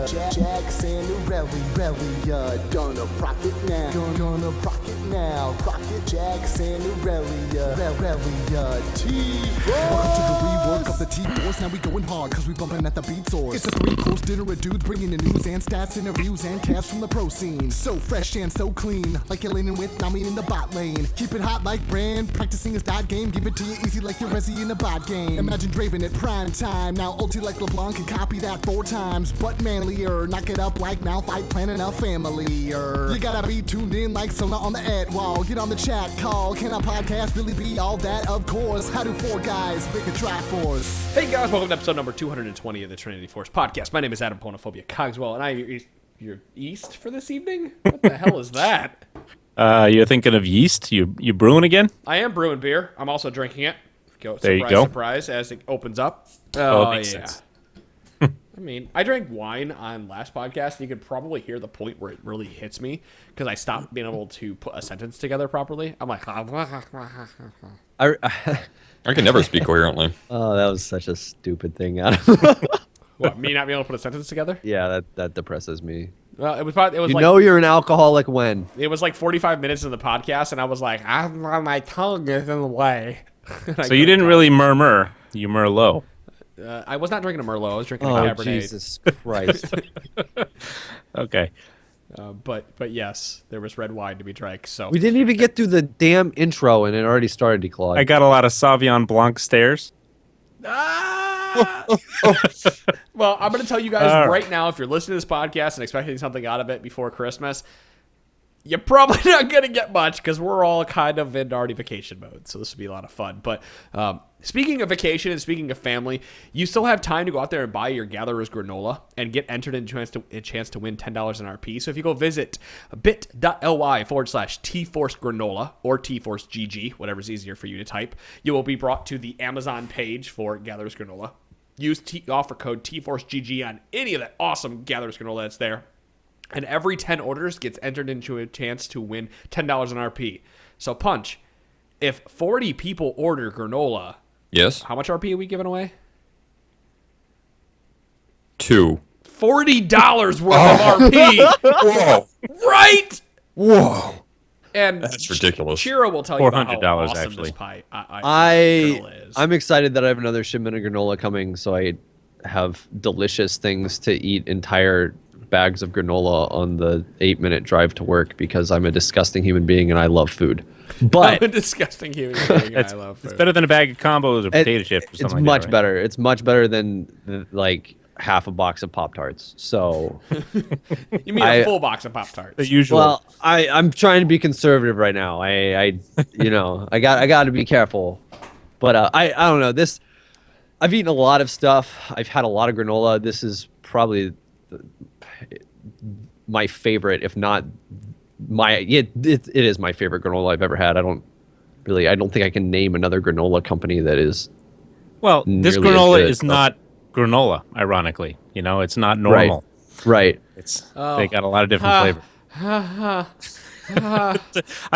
Jackson Aurelia, gonna rock it now, gonna rock it now, rock it, Jackson Aurelia, T-Force. Welcome to the rework of the T-Force, now we going hard cause we bumping at the beat source. It's a 3-course dinner of dudes bringing the news and stats, interviews and cash from the pro scene. So fresh and so clean, like you're leaning with Nami in the bot lane. Keep it hot like brand, practicing his dot game, give it to you easy like you're Resi in the bot game. Imagine Draven at prime time, now ulti like LeBlanc can copy that 4 times, but manlier, knock it up like now fight planning a family-er. You gotta be tuned in like Sona on the ad wall, get on the chat call, can a podcast really be all that? Of course, how do 4 guys make a Triforce? Hey guys, welcome to episode number 220 of the Trinity Force podcast. My name is Adam Ponophobia Cogswell, and you're East for this evening? What the hell is that? You're thinking of yeast? You brewing again? I am brewing beer. I'm also drinking it. There you go. Surprise, as it opens up. Oh, makes sense. I mean, I drank wine on last podcast, and you could probably hear the point where it really hits me, because I stopped being able to put a sentence together properly. I'm like... I can never speak coherently. Oh, that was such a stupid thing, Adam. What, me not being able to put a sentence together? Yeah, that depresses me. Well, it was like... You're an alcoholic when? It was like 45 minutes in the podcast, and I was like, my tongue is in the way. So you didn't really murmur. You Merlot. I was not drinking a Merlot. I was drinking a Cabernet. Oh, Jesus Christ. Okay. But yes, there was red wine to be drank. So We didn't even get through the damn intro, and it already started declawing. I got a lot of Sauvignon Blanc stares. Well, I'm going to tell you guys right now, if you're listening to this podcast and expecting something out of it before Christmas, you're probably not going to get much, because we're all kind of in already vacation mode. So this would be a lot of fun. But speaking of vacation and speaking of family, you still have time to go out there and buy your Gatherer's Granola and get entered in a chance to win $10 in RP. So if you go visit bit.ly/T-Force Granola or T-Force GG, whatever's easier for you to type, you will be brought to the Amazon page for Gatherer's Granola. Use offer code T-Force GG on any of that awesome Gatherer's Granola that's there. And every 10 orders gets entered into a chance to win $10 in RP. So, Punch, if 40 people order granola, Yes. how much RP are we giving away? 2. $40 worth of RP. Whoa. Right? Whoa. And That's ridiculous. Shiro will tell you about how $400 awesome actually. this pie granola is. I'm excited that I have another shipment of granola coming, so I have delicious things to eat, entire bags of granola on the 8-minute drive to work, because I'm a disgusting human being and I love food. But I'm a disgusting human being and I love food. It's better than a bag of combos or potato chips or something it's like much that, right? better. It's much better than like half a box of Pop-Tarts. So You mean a full box of Pop-Tarts? The usual. well, I'm trying to be conservative right now. I I got to be careful. But I don't know. I've eaten a lot of stuff. I've had a lot of granola. This is probably my favorite, if not it is my favorite granola I've ever had. I don't think I can name another granola company that is. Well, this nearly as granola good. is not granola, ironically. You know, it's not normal. Right. They got a lot of different flavors. I Yeah,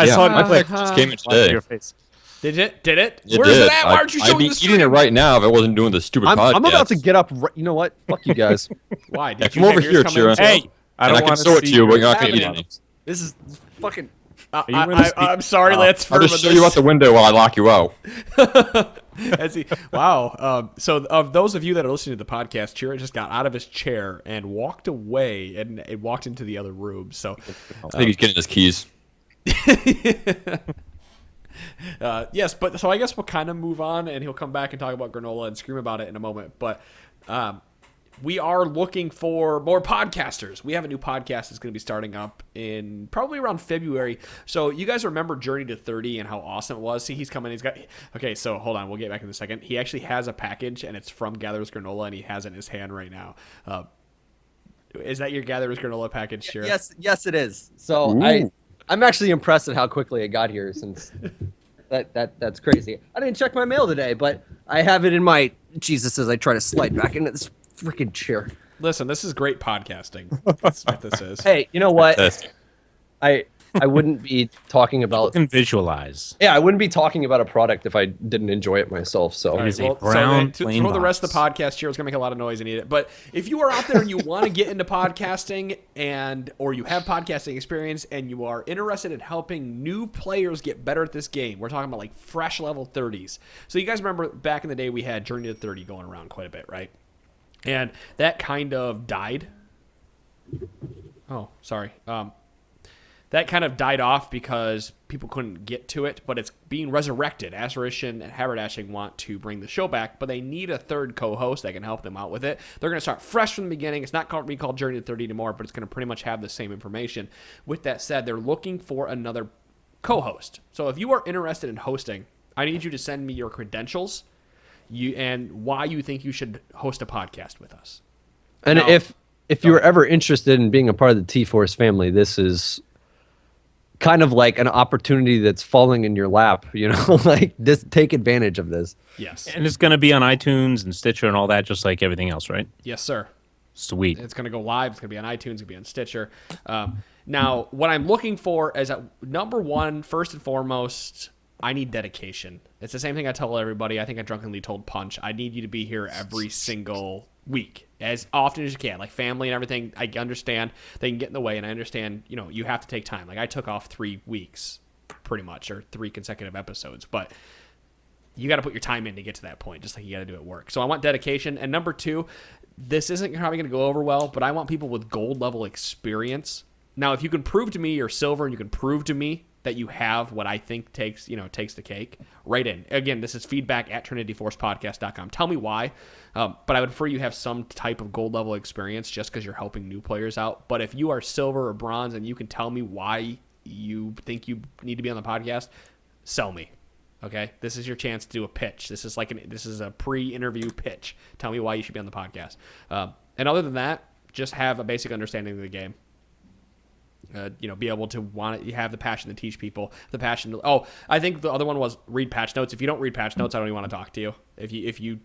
saw it my in my just came in on your today. face. Did it? Did it? It Where's did. it at? Why aren't you I'd showing be the eating it stream? right now if I wasn't doing the stupid podcast. I'm about to get up. You know what? Fuck you guys. Why? Did Come you over have here, yours come in Chira. too? Hey, I And I don't can want show it to you, but your you're not going to eat cabinet. any. This is fucking. I'm sorry, Lance. I'll just show you out the window while I lock you out. Wow. So of those of you that are listening to the podcast, Chira just got out of his chair and walked away and walked into the other room. So I think he's getting his keys. yes, but so I guess we'll kind of move on, and he'll come back and talk about granola and scream about it in a moment. But we are looking for more podcasters. We have a new podcast that's going to be starting up in probably around February. So you guys remember Journey to 30 and how awesome it was? See, he's coming. He's got... Okay, so hold on. We'll get back in a second. He actually has a package, and it's from Gatherer's Granola, and he has it in his hand right now. Is that your Gatherer's Granola package, Shira? Yes, it is. So I'm actually impressed at how quickly it got here, since that's crazy. I didn't check my mail today, but I have it in my... Jesus, as I try to slide back into this freaking chair. Listen, this is great podcasting. That's what this is. Hey, you know what? I wouldn't be talking You about. can visualize. Yeah, I wouldn't be talking about a product if I didn't enjoy it myself. So It is a Well, brown so plain for the rest of the box. podcast here, it's gonna make a lot of noise and eat it. But if you are out there and you want to get into podcasting or you have podcasting experience and you are interested in helping new players get better at this game, we're talking about like fresh level 30s. So you guys remember back in the day we had Journey to 30 going around quite a bit, right? And that kind of died. Oh, sorry. That kind of died off because people couldn't get to it, but it's being resurrected. Aspirition and Haberdashing want to bring the show back, but they need a third co-host that can help them out with it. They're going to start fresh from the beginning. It's not called Journey to 30 anymore, but it's going to pretty much have the same information. With that said, they're looking for another co-host. So if you are interested in hosting, I need you to send me your credentials and why you think you should host a podcast with us. and Now- if you were ever interested in being a part of the T-Force family, this is kind of like an opportunity that's falling in your lap, like just take advantage of this. Yes. And it's going to be on iTunes and Stitcher and all that, just like everything else, right? Yes, sir. Sweet. It's going to go live. It's going to be on iTunes. It's going to be on Stitcher. Now, what I'm looking for is number one, first and foremost, I need dedication. It's the same thing I tell everybody. I think I drunkenly told Punch. I need you to be here every single week, as often as you can. Like family and everything, I understand they can get in the way, and I understand, you have to take time. Like I took off 3 weeks, pretty much, or 3 consecutive episodes, but you got to put your time in to get to that point, just like you got to do at work. So I want dedication. And number two, this isn't probably going to go over well, but I want people with gold level experience. Now, if you can prove to me you're silver and you can prove to me that you have what I think takes the cake, right in. Again, this is feedback at trinityforcepodcast.com. Tell me why, but I would prefer you have some type of gold level experience just because you're helping new players out. But if you are silver or bronze and you can tell me why you think you need to be on the podcast, sell me. Okay, this is your chance to do a pitch. This is a pre-interview pitch. Tell me why you should be on the podcast. And other than that, just have a basic understanding of the game. Be able to you have the passion to teach people, the passion to, I think the other one was read patch notes. If you don't read patch notes, I don't even want to talk to you. If you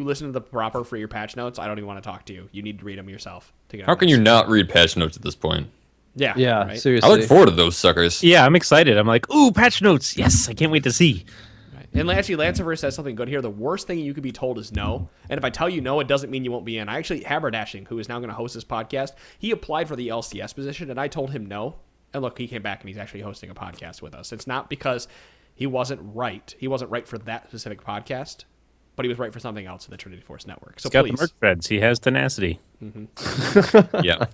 listen to the proper for your patch notes, I don't even want to talk to you. You need to read them yourself. How can you not read patch notes at this point? Yeah. Yeah, Right? seriously. I look forward to those suckers. Yeah, I'm excited. I'm like, ooh, patch notes. Yes, I can't wait to see. And actually, Lanceverse says something good here. The worst thing you could be told is no. And if I tell you no, it doesn't mean you won't be in. Haberdashing, who is now going to host this podcast, he applied for the LCS position, and I told him no. And look, he came back, and he's actually hosting a podcast with us. It's not because he wasn't right. He wasn't right for that specific podcast, but he was right for something else in the Trinity Force Network. So He's got please. the merch threads. He has tenacity. Yeah.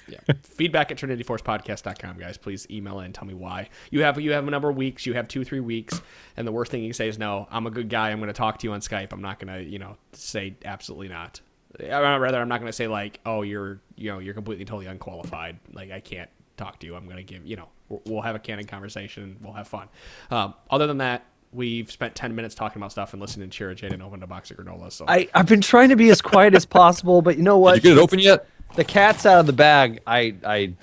Yeah. Feedback at trinityforcepodcast.com, guys. Please email in. Tell me why. You have a number of weeks. You have 2-3 weeks. And the worst thing you can say is, no, I'm a good guy. I'm going to talk to you on Skype. I'm not going to, say absolutely not. Rather, I'm not going to say like, oh, you're completely totally unqualified. Like, I can't talk to you. I'm going to give, we'll have a candid conversation. We'll have fun. Other than that, we've spent 10 minutes talking about stuff and listening to Chira Jaden open a box of granola. So I've been trying to be as quiet as possible, but you know what? Did you get it open yet? The cat's out of the bag. I'm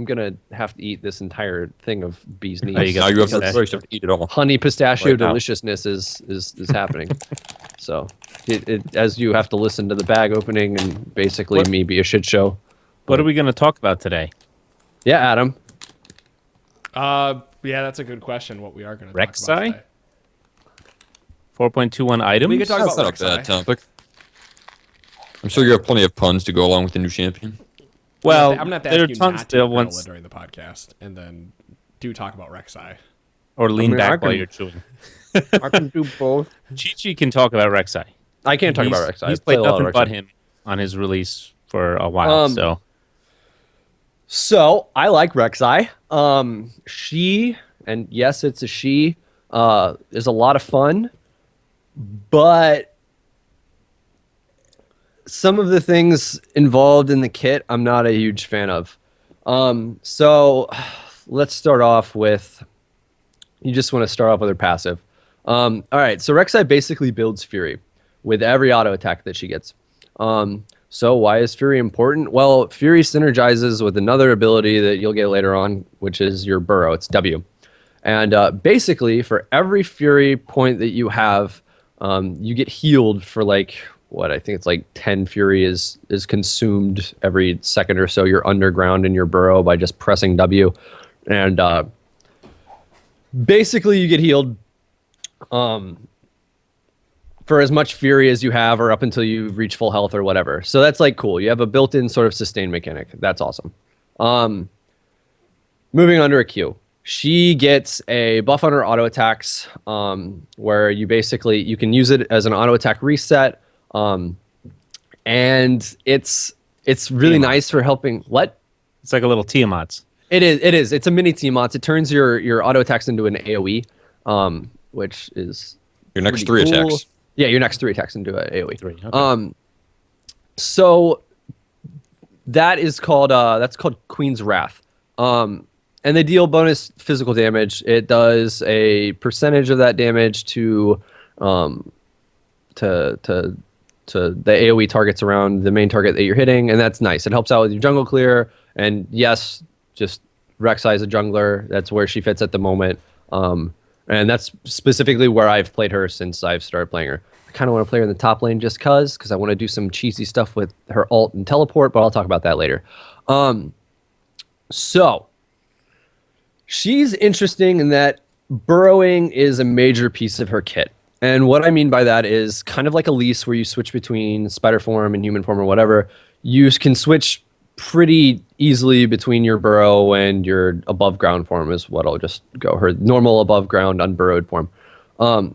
gonna have to eat this entire thing of bee's knees. There you go. Now you have Because to choice to eat it all. Honey pistachio Right now. deliciousness is happening. So as you have to listen to the bag opening and basically What? me be a shit show. What are we going to talk about today? Yeah, Adam. yeah, that's a good question. What we are going to talk about Rek'sai? today. 4.21 items? We could talk That's about not a bad Rek'sai. topic. I'm sure you have plenty of puns to go along with the new champion. Well, I'm going to have to there ask are you tons not to still granola once, during the podcast, and then do talk about Rek'sai. or lean I mean, I back while can- you're chewing. I can do both. Chi-Chi can talk about Rek'sai. I can't talk about Rek'Sai. He's I play played a lot nothing of but Rek'Sai. him on his release for a while, so... So I like Rek'Sai. She, and yes, it's a she, is a lot of fun, but some of the things involved in the kit I'm not a huge fan of. So let's start off with, you just want to start off with her passive. All right, so Rek'Sai basically builds Fury with every auto attack that she gets. So why is Fury important? Well, Fury synergizes with another ability that you'll get later on, which is your Burrow. It's W. And basically, for every Fury point that you have, you get healed for like what I think it's like 10 fury is consumed every second or so. You're underground in your burrow by just pressing W, and basically you get healed for as much fury as you have, or up until you reach full health or whatever. So that's like cool. You have a built-in sort of sustain mechanic. That's awesome. Moving on to a Q. She gets a buff on her auto attacks, where you can use it as an auto attack reset, and it's really nice for helping. What? It's like a little Tiamat's. It is. It's a mini Tiamat. It turns your auto attacks into an AOE, which is Your next pretty 3 cool. attacks. Yeah, your next 3 attacks into an AOE. 3. Okay. So that's called Queen's Wrath. And they deal bonus physical damage. It does a percentage of that damage to the AoE targets around the main target that you're hitting, and that's nice. It helps out with your jungle clear, and yes, just Rek'Sai is a jungler. That's where she fits at the moment. And that's specifically where I've played her since I've started playing her. I kind of want to play her in the top lane just because I want to do some cheesy stuff with her ult and teleport, but I'll talk about that later. So she's interesting in that burrowing is a major piece of her kit. And what I mean by that is kind of like Elise, where you switch between spider form and human form or whatever. You can switch pretty easily between your burrow and your above ground form is what I'll just go. Her normal above ground unburrowed form.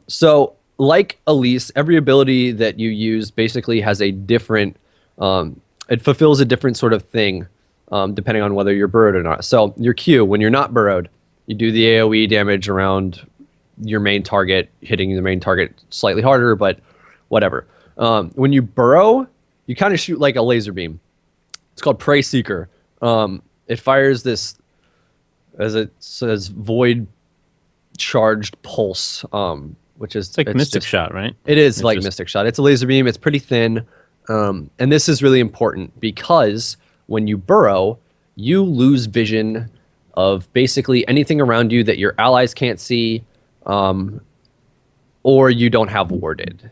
So like Elise, every ability that you use basically has a different, it fulfills a different sort of thing, depending on whether you're burrowed or not. So your Q, when you're not burrowed, you do the AoE damage around your main target, hitting the main target slightly harder, but whatever. When you burrow, you kind of shoot like a laser beam. It's called Prey Seeker. It fires this, as it says, void charged pulse, which is It's like Mystic Shot, right? It is It's like just- Mystic Shot. It's a laser beam. It's pretty thin. And this is really important because when you burrow, you lose vision of basically anything around you that your allies can't see, or you don't have warded.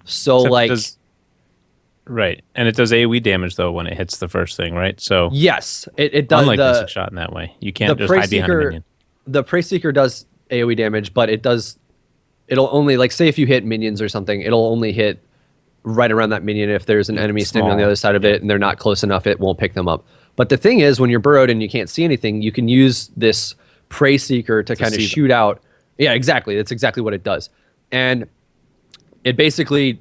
So Except it like, does- right, and it does AoE damage though when it hits the first thing, right? So yes, it does. unlike Mystic Shot in that way, you can't just hide behind a minion. The Prey Seeker does AoE damage, but it'll only, like, say if you hit minions or something, it'll only hit right around that minion. If there's an enemy standing on the Small. other side of it and they're not close enough, it won't pick them up. But the thing is, when you're burrowed and you can't see anything, you can use this Prey Seeker to kind of see them. shoot out. Yeah, exactly. That's exactly what it does. And it basically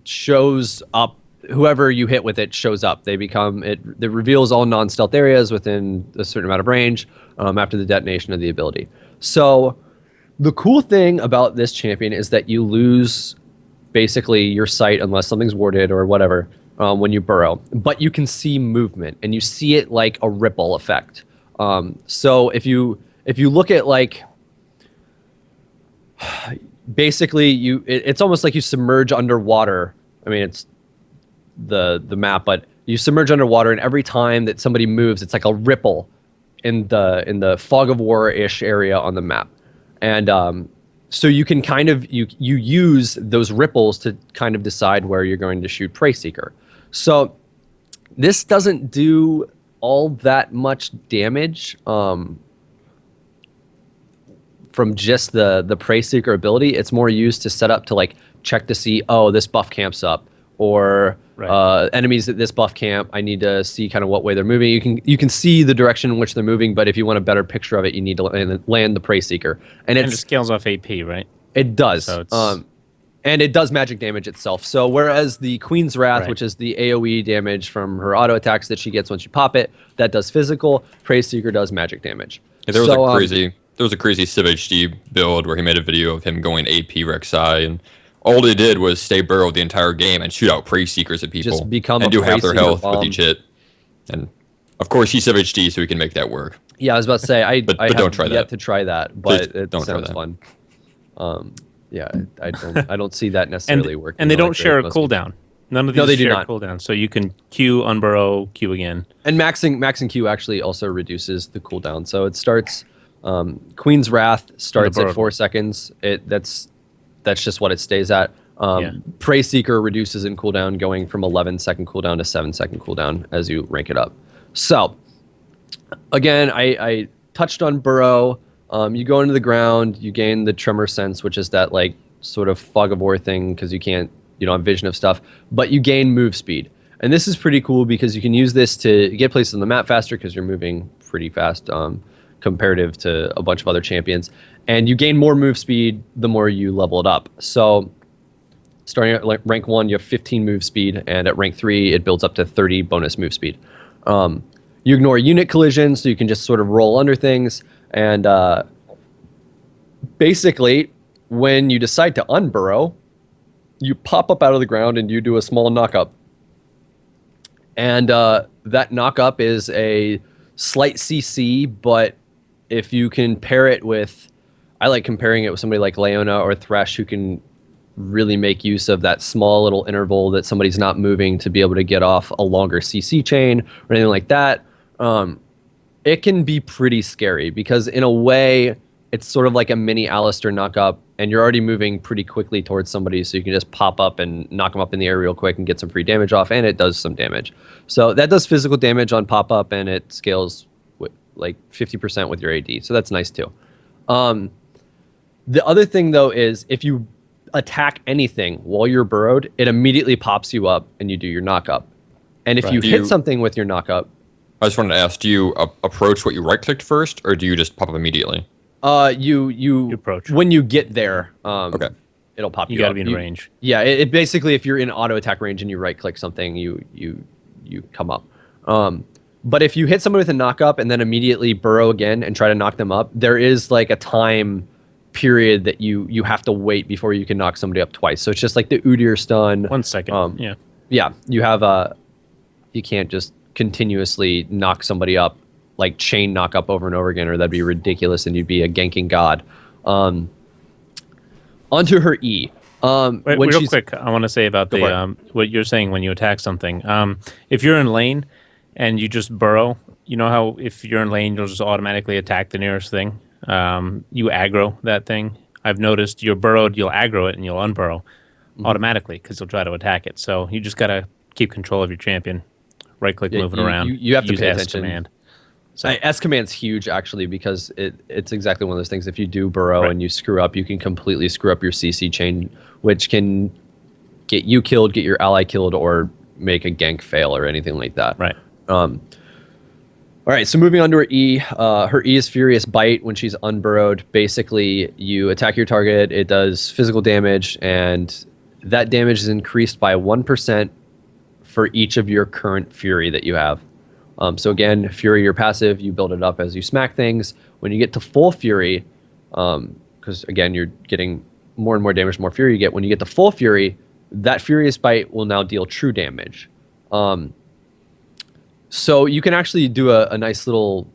shows up, whoever you hit with it shows up. It reveals all non-stealth areas within a certain amount of range after the detonation of the ability. So the cool thing about this champion is that you lose basically your sight unless something's warded or whatever when you burrow, but you can see movement and you see it like a ripple effect. So if you look at, like, basically it's almost like you submerge underwater. I mean, it's the map, but you submerge underwater, and every time that somebody moves, it's like a ripple in the fog of war-ish area on the map. And so you can kind of you use those ripples to kind of decide where you're going to shoot Prey Seeker. So this doesn't do all that much damage from just the Prey Seeker ability. It's more used to set up to, like, check to see, oh, this buff camp's up, or Right. enemies at this buff camp, I need to see kind of what way they're moving. You can see the direction in which they're moving, but if you want a better picture of it, you need to land the Prey Seeker. And And it scales off AP, right? it does. So it's- And it does magic damage itself. So whereas the Queen's Wrath, Right. which is the AoE damage from her auto attacks that she gets once you pop it, that does physical. Prey Seeker does magic damage. Yeah, there was So, a crazy Civ HD build where he made a video of him going AP Rek'Sai, and all he did was stay burrowed the entire game and shoot out Prey Seekers at people. Just become and a do half Prey their Seeker health bomb. with each hit. And of course, he's Civ HD, so he can make that work. Yeah, I was about to say I But have don't try yet that. to try that, but Please it don't try sounds that. fun. Yeah, I don't see that necessarily working. And they like don't share a most people. cooldown. None of No, these they do share not. a cooldown. So you can Q, unburrow, Q again. And maxing Q actually also reduces the cooldown. So it starts. Queen's Wrath starts at burrowed 4 one. seconds. That's just what it stays at. Yeah. Prey Seeker reduces in cooldown, going from 11-second cooldown to 7-second cooldown as you rank it up. So, again, I touched on Burrow. You go into the ground, you gain the Tremor Sense, which is that like sort of fog of war thing because you don't have vision of stuff, but you gain move speed. And this is pretty cool because you can use this to get places on the map faster because you're moving pretty fast comparative to a bunch of other champions. And you gain more move speed the more you level it up. So starting at like rank 1, you have 15 move speed, and at rank 3, it builds up to 30 bonus move speed. You ignore unit collisions, so you can just sort of roll under things. And basically, when you decide to unburrow, you pop up out of the ground and you do a small knock-up. And that knock-up is a slight CC, but if you can pair it with... I like comparing it with somebody like Leona or Thresh who can really make use of that small little interval that somebody's not moving to be able to get off a longer CC chain or anything like that. It can be pretty scary because in a way it's sort of like a mini Alistair knock-up, and you're already moving pretty quickly towards somebody, so you can just pop up and knock them up in the air real quick and get some free damage off, and it does some damage. So that does physical damage on pop-up, and it scales with like 50% with your AD, so that's nice too. The other thing, though, is if you attack anything while you're burrowed, it immediately pops you up and you do your knock-up. And if you hit something with your knock-up... I just wanted to ask, do you approach what you right-clicked first, or do you just pop up immediately? You approach. When you get there, Okay. it'll pop you up. You gotta be in range. Yeah, it basically, if you're in auto-attack range and you right-click something, you come up. But if you hit somebody with a knock-up and then immediately burrow again and try to knock them up, there is like a time period that you have to wait before you can knock somebody up twice. So it's just like the Udyr stun. 1 second. Yeah. Yeah, you have you can't just continuously knock somebody up, like chain knock up over and over again, or that'd be ridiculous and you'd be a ganking god. Onto her E. Wait, real quick, I want to say about what you're saying when you attack something. If you're in lane and you just burrow, you know how if you're in lane, you'll just automatically attack the nearest thing? You aggro that thing. I've noticed you're burrowed, you'll aggro it, and you'll unburrow automatically because you'll try to attack it. So you just got to keep control of your champion. Right-click, move it around. You have to use pay S attention. command. So S command's huge, actually, because it's exactly one of those things. If you do burrow and you screw up, you can completely screw up your CC chain, which can get you killed, get your ally killed, or make a gank fail or anything like that. Right. All right, so moving on to her E. Her E is Furious Bite. When she's unburrowed, basically you attack your target, it does physical damage, and that damage is increased by 1% for each of your current Fury that you have. So again, Fury, your passive, you build it up as you smack things. When you get to full Fury, because again, you're getting more and more damage, the more Fury you get. When you get to full Fury, that Furious Bite will now deal true damage. So you can actually do a nice little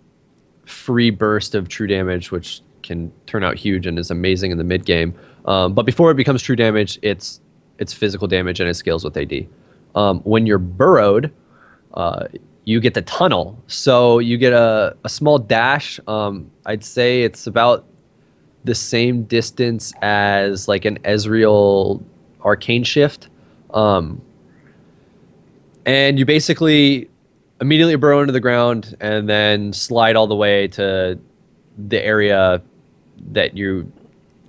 free burst of true damage, which can turn out huge and is amazing in the mid game. But before it becomes true damage, it's physical damage and it scales with AD. When you're burrowed, you get the tunnel. So you get a small dash. I'd say it's about the same distance as like an Ezreal Arcane Shift. And you basically immediately burrow into the ground and then slide all the way to the area that you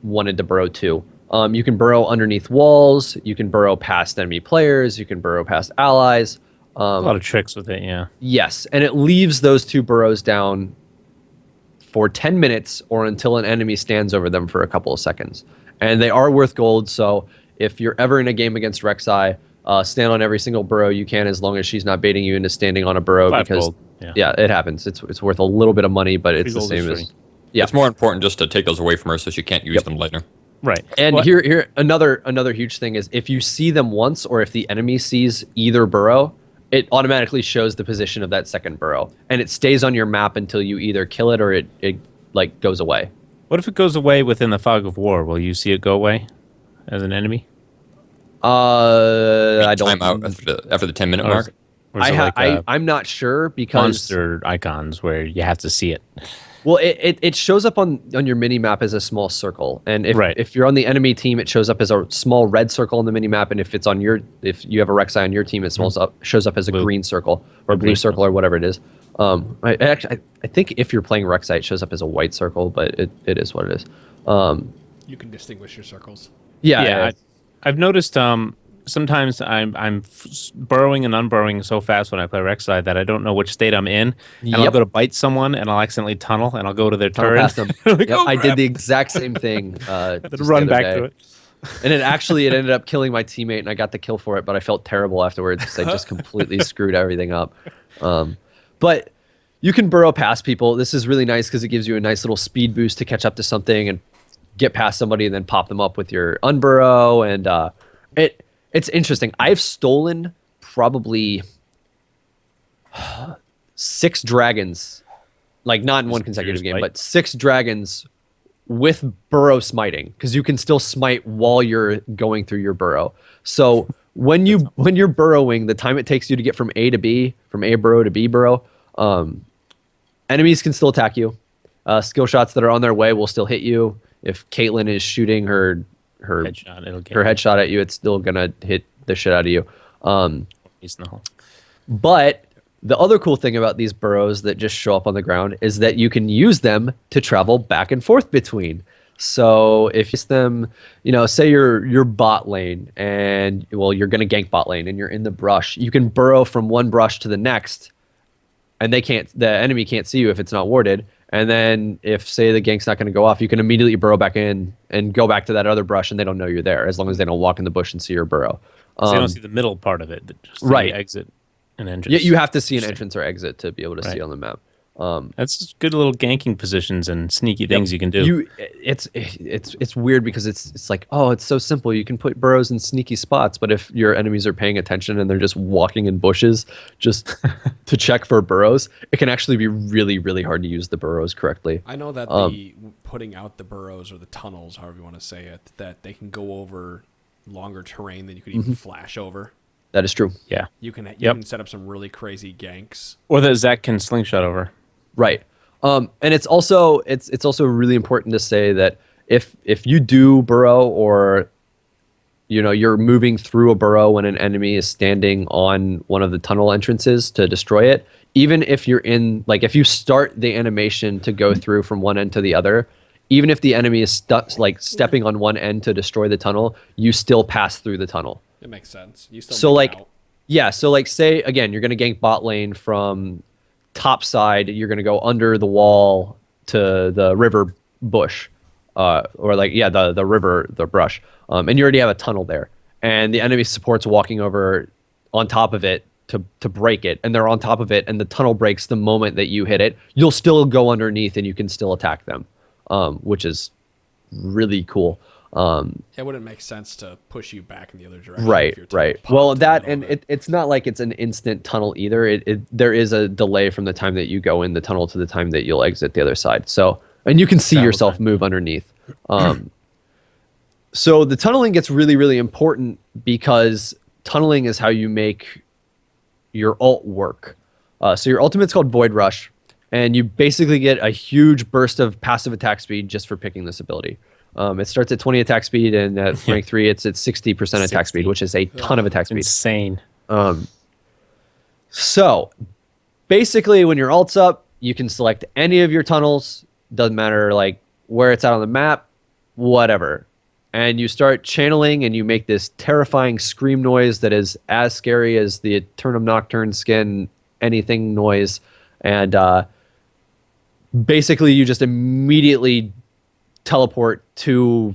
wanted to burrow to. You can burrow underneath walls, you can burrow past enemy players, you can burrow past allies. a lot of tricks with it, yeah. Yes, and it leaves those two burrows down for 10 minutes or until an enemy stands over them for a couple of seconds. And they are worth gold, so if you're ever in a game against Rek'sai, stand on every single burrow you can as long as she's not baiting you into standing on a burrow. 5 because gold, yeah, it happens. It's worth a little bit of money, but it's the gold is same free. as... Yeah. It's more important just to take those away from her so she can't use them later. Right. And Well, here another huge thing is if you see them once or if the enemy sees either burrow, it automatically shows the position of that second burrow. And it stays on your map until you either kill it or it like goes away. what if it goes away within the fog of war? Will you see it go away as an enemy? I don't... Time out after the 10-minute mark. Or is it like I'm not sure because... monster icons where you have to see it? Well, it shows up on your mini map as a small circle, and Right. if you're on the enemy team, it shows up as a small red circle on the mini map, and if you have a Rek'Sai on your team, it shows up as a green circle or blue circle or whatever it is. I think if you're playing Rek'Sai, it shows up as a white circle, but it is what it is. You can distinguish your circles. Yeah. I've noticed sometimes I'm burrowing and unburrowing so fast when I play Rek'Sai that I don't know which state I'm in, and I'll Yep. go to bite someone and I'll accidentally tunnel and I'll go to their Tunnel turret. past them. Like, Yep, oh, I did crap. the exact same thing. Then Just the run other back day. to it. And it ended up killing my teammate, and I got the kill for it, but I felt terrible afterwards because I just completely screwed everything up. But you can burrow past people. This is really nice because it gives you a nice little speed boost to catch up to something and get past somebody and then pop them up with your unburrow. And it's interesting. I've stolen probably 6 dragons, like not in one consecutive game, smite? but 6 dragons with burrow smiting, because you can still smite while you're going through your burrow. So when you're burrowing, the time it takes you to get from A to B, from A burrow to B burrow, enemies can still attack you. Skill shots that are on their way will still hit you. If Caitlyn is shooting her Headshot, it'll get her headshot at you, it's still gonna hit the shit out of you. He's in the hole. But the other cool thing about these burrows that just show up on the ground is that you can use them to travel back and forth between. So if you use them, say you're bot lane and you're gonna gank bot lane and you're in the brush, you can burrow from one brush to the next, and the enemy can't see you if it's not warded. And then if, say, the gank's not going to go off, you can immediately burrow back in and go back to that other brush, and they don't know you're there as long as they don't walk in the bush and see your burrow. So they don't see the middle part of it, just the right. exit and entrance. Yeah, you have to see an entrance or exit to be able to see on the map. That's just good little ganking positions and sneaky things you can do. It's weird because it's like, oh, it's so simple. You can put burrows in sneaky spots, but if your enemies are paying attention and they're just walking in bushes just to check for burrows, it can actually be really, really hard to use the burrows correctly. I know that the putting out the burrows or the tunnels, however you want to say it, that they can go over longer terrain than you could even flash over. That is true. Yeah. You can set up some really crazy ganks. Or that Zach can slingshot over. Right. And it's also really important to say that if you do burrow, or you're moving through a burrow when an enemy is standing on one of the tunnel entrances to destroy it, even if you're if you start the animation to go through from one end to the other, even if the enemy is stepping on one end to destroy the tunnel, you still pass through the tunnel. It makes sense. You still make it out. Yeah, so say again, you're going to gank bot lane from top side, you're going to go under the wall to the river bush, the river, the brush, and you already have a tunnel there, and the enemy support's walking over on top of it to break it, and they're on top of it, and the tunnel breaks the moment that you hit it. You'll still go underneath and you can still attack them, which is really cool. It wouldn't make sense to push you back in the other direction. Right. Well, that, and it. it's not like it's an instant tunnel either. There is a delay from the time that you go in the tunnel to the time that you'll exit the other side. So, and you can see yourself move underneath. So the tunneling gets really, really important because tunneling is how you make your ult work. So your ultimate's called Void Rush, and you basically get a huge burst of passive attack speed just for picking this ability. It starts at 20 attack speed, and at rank 3, it's at 60% attack speed, which is a ton of attack speed. Insane. So basically, when your ult's up, you can select any of your tunnels. Doesn't matter where it's at on the map, whatever. And you start channeling, and you make this terrifying scream noise that is as scary as the Eternum Nocturne skin anything noise. And basically, you just immediately teleport to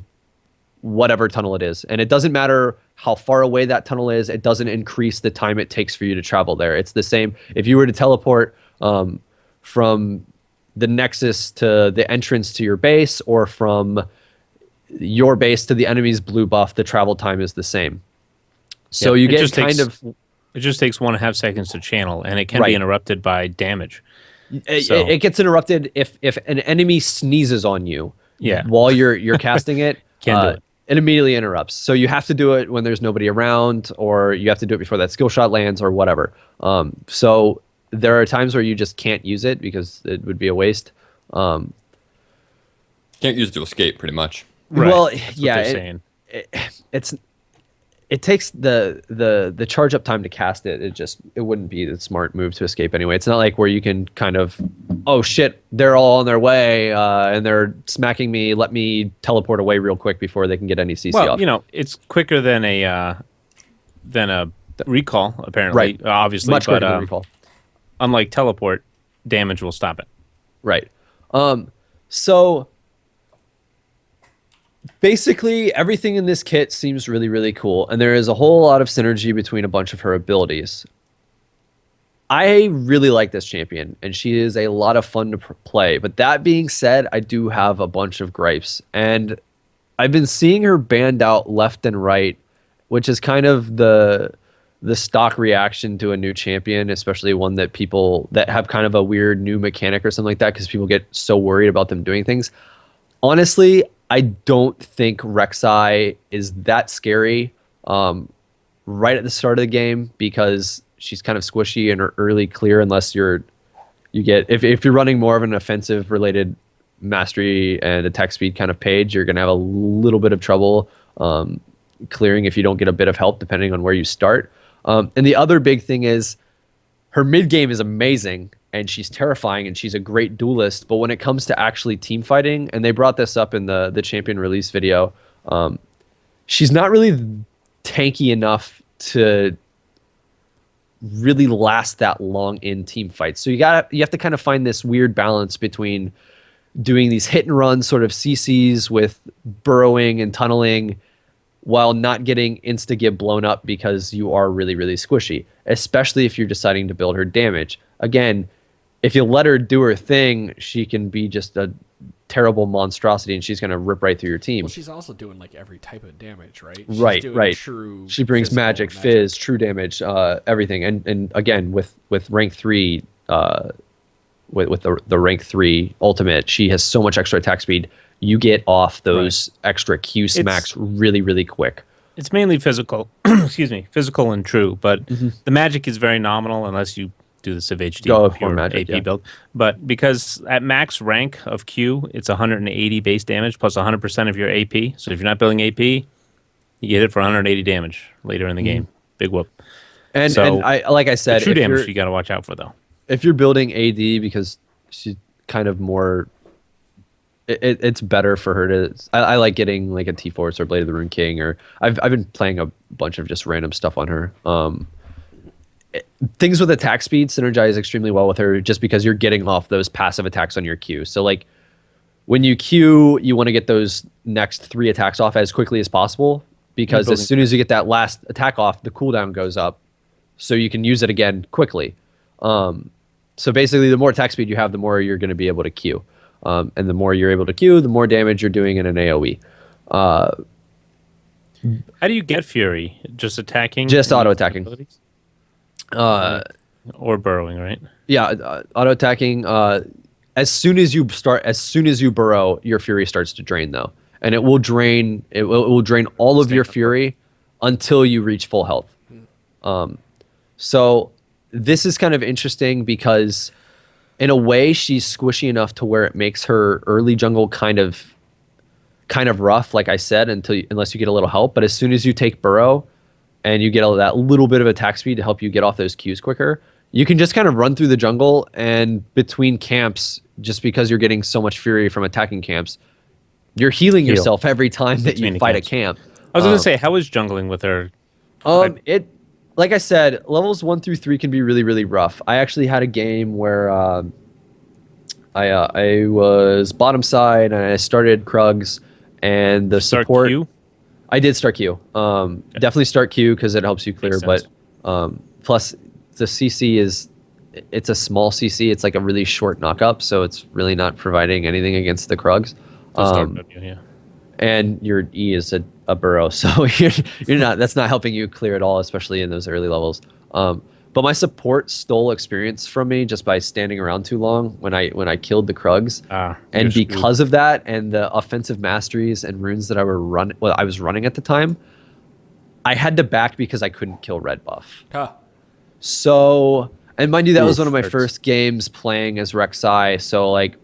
whatever tunnel it is, and it doesn't matter how far away that tunnel is. It doesn't increase the time it takes for you to travel there. It's the same if you were to teleport from the nexus to the entrance to your base, or from your base to the enemy's blue buff. The travel time is the same. So you get it just takes 1.5 seconds to channel, and it can be interrupted by damage. It gets interrupted if an enemy sneezes on you. Yeah. While you're casting it, Can't do it. It immediately interrupts. So you have to do it when there's nobody around, or you have to do it before that skill shot lands, or whatever. So there are times where you just can't use it because it would be a waste. Can't use it to escape, pretty much. Right. Well, That's yeah, what they're saying. it takes the charge up time to cast it. It wouldn't be the smart move to escape anyway. It's not like where you can kind of, oh shit, they're all on their way and they're smacking me. Let me teleport away real quick before they can get any CC Well, off. it's quicker than a recall, apparently. Right. Obviously, Much quicker but than recall. unlike teleport, damage will stop it. Right. So basically everything in this kit seems really, really cool, and there is a whole lot of synergy between a bunch of her abilities. I really like this champion, and she is a lot of fun to play. But that being said, I do have a bunch of gripes, and I've been seeing her banned out left and right, which is kind of the stock reaction to a new champion, especially one that people that have kind of a weird new mechanic or something like that, because people get so worried about them doing things. Honestly, I don't think Rek'sai is that scary right at the start of the game, because she's kind of squishy in her early clear, unless if you're running more of an offensive related mastery and attack speed kind of page, you're going to have a little bit of trouble clearing if you don't get a bit of help, depending on where you start. And the other big thing is her mid game is amazing, and she's terrifying, and she's a great duelist. But when it comes to actually team fighting, and they brought this up in the champion release video, she's not really tanky enough to really last that long in team fights. So you have to kind of find this weird balance between doing these hit and run sort of CCs with burrowing and tunneling, while not getting insta-get blown up because you are really, really squishy, especially if you're deciding to build her damage. Again, if you let her do her thing, she can be just a terrible monstrosity, and she's going to rip right through your team. Well, she's also doing like every type of damage, right? Right, doing right. True. She brings physical magic, fizz, true damage, everything. And again, with rank 3, with the rank 3 ultimate, she has so much extra attack speed. You get off those extra Q smacks really, really quick. It's mainly physical, physical and true, but the magic is very nominal unless you do the Civ HD Go pure for magic, AP build. But because at max rank of Q, it's 180 base damage plus 100% of your AP. So if you're not building AP, you get it for 180 damage later in the game. Big whoop. And I like I said, the true if damage you're- you got to watch out for, though. if you're building AD, because she's kind of more, it's better for her to. I like getting like a T-Force or Blade of the Rune King, or I've been playing a bunch of just random stuff on her. Things with attack speed synergize extremely well with her, just because you're getting off those passive attacks on your Q. So like when you Q, you want to get those next 3 attacks off as quickly as possible, because as soon as you get that last attack off, the cooldown goes up, so you can use it again quickly. So basically, the more attack speed you have, the more you're going to be able to Q. And the more you're able to Q, the more damage you're doing in an AoE. How do you get Fury? Just attacking? Just auto-attacking. abilities? Or burrowing, right? Yeah, auto-attacking. As soon as you burrow, your Fury starts to drain, though. And it will drain all of your Fury until you reach full health. So this is kind of interesting because in a way she's squishy enough to where it makes her early jungle kind of rough, like I said, unless you get a little help. But as soon as you take burrow and you get that little bit of attack speed to help you get off those Qs quicker, you can just kind of run through the jungle, and between camps, just because you're getting so much Fury from attacking camps, you're healing yourself every time that you fight a camp. I was going to say, how is jungling with her? Like I said, levels 1 through 3 can be really, really rough. I actually had a game where I was bottom side and I started Krugs, and the Start support. Q? I did start Q. Definitely start Q because it helps you clear. Makes But plus the CC it's a small CC. It's like a really short knockup, so it's really not providing anything against the Krugs. So start W, yeah. And your E is a burrow, so you're not. That's not helping you clear at all, especially in those early levels. But my support stole experience from me just by standing around too long when I killed the Krugs, and because of that and the offensive masteries and runes that I was running at the time, I had to back because I couldn't kill red buff. So, and mind you, that was one of my first games playing as Rek'sai, so like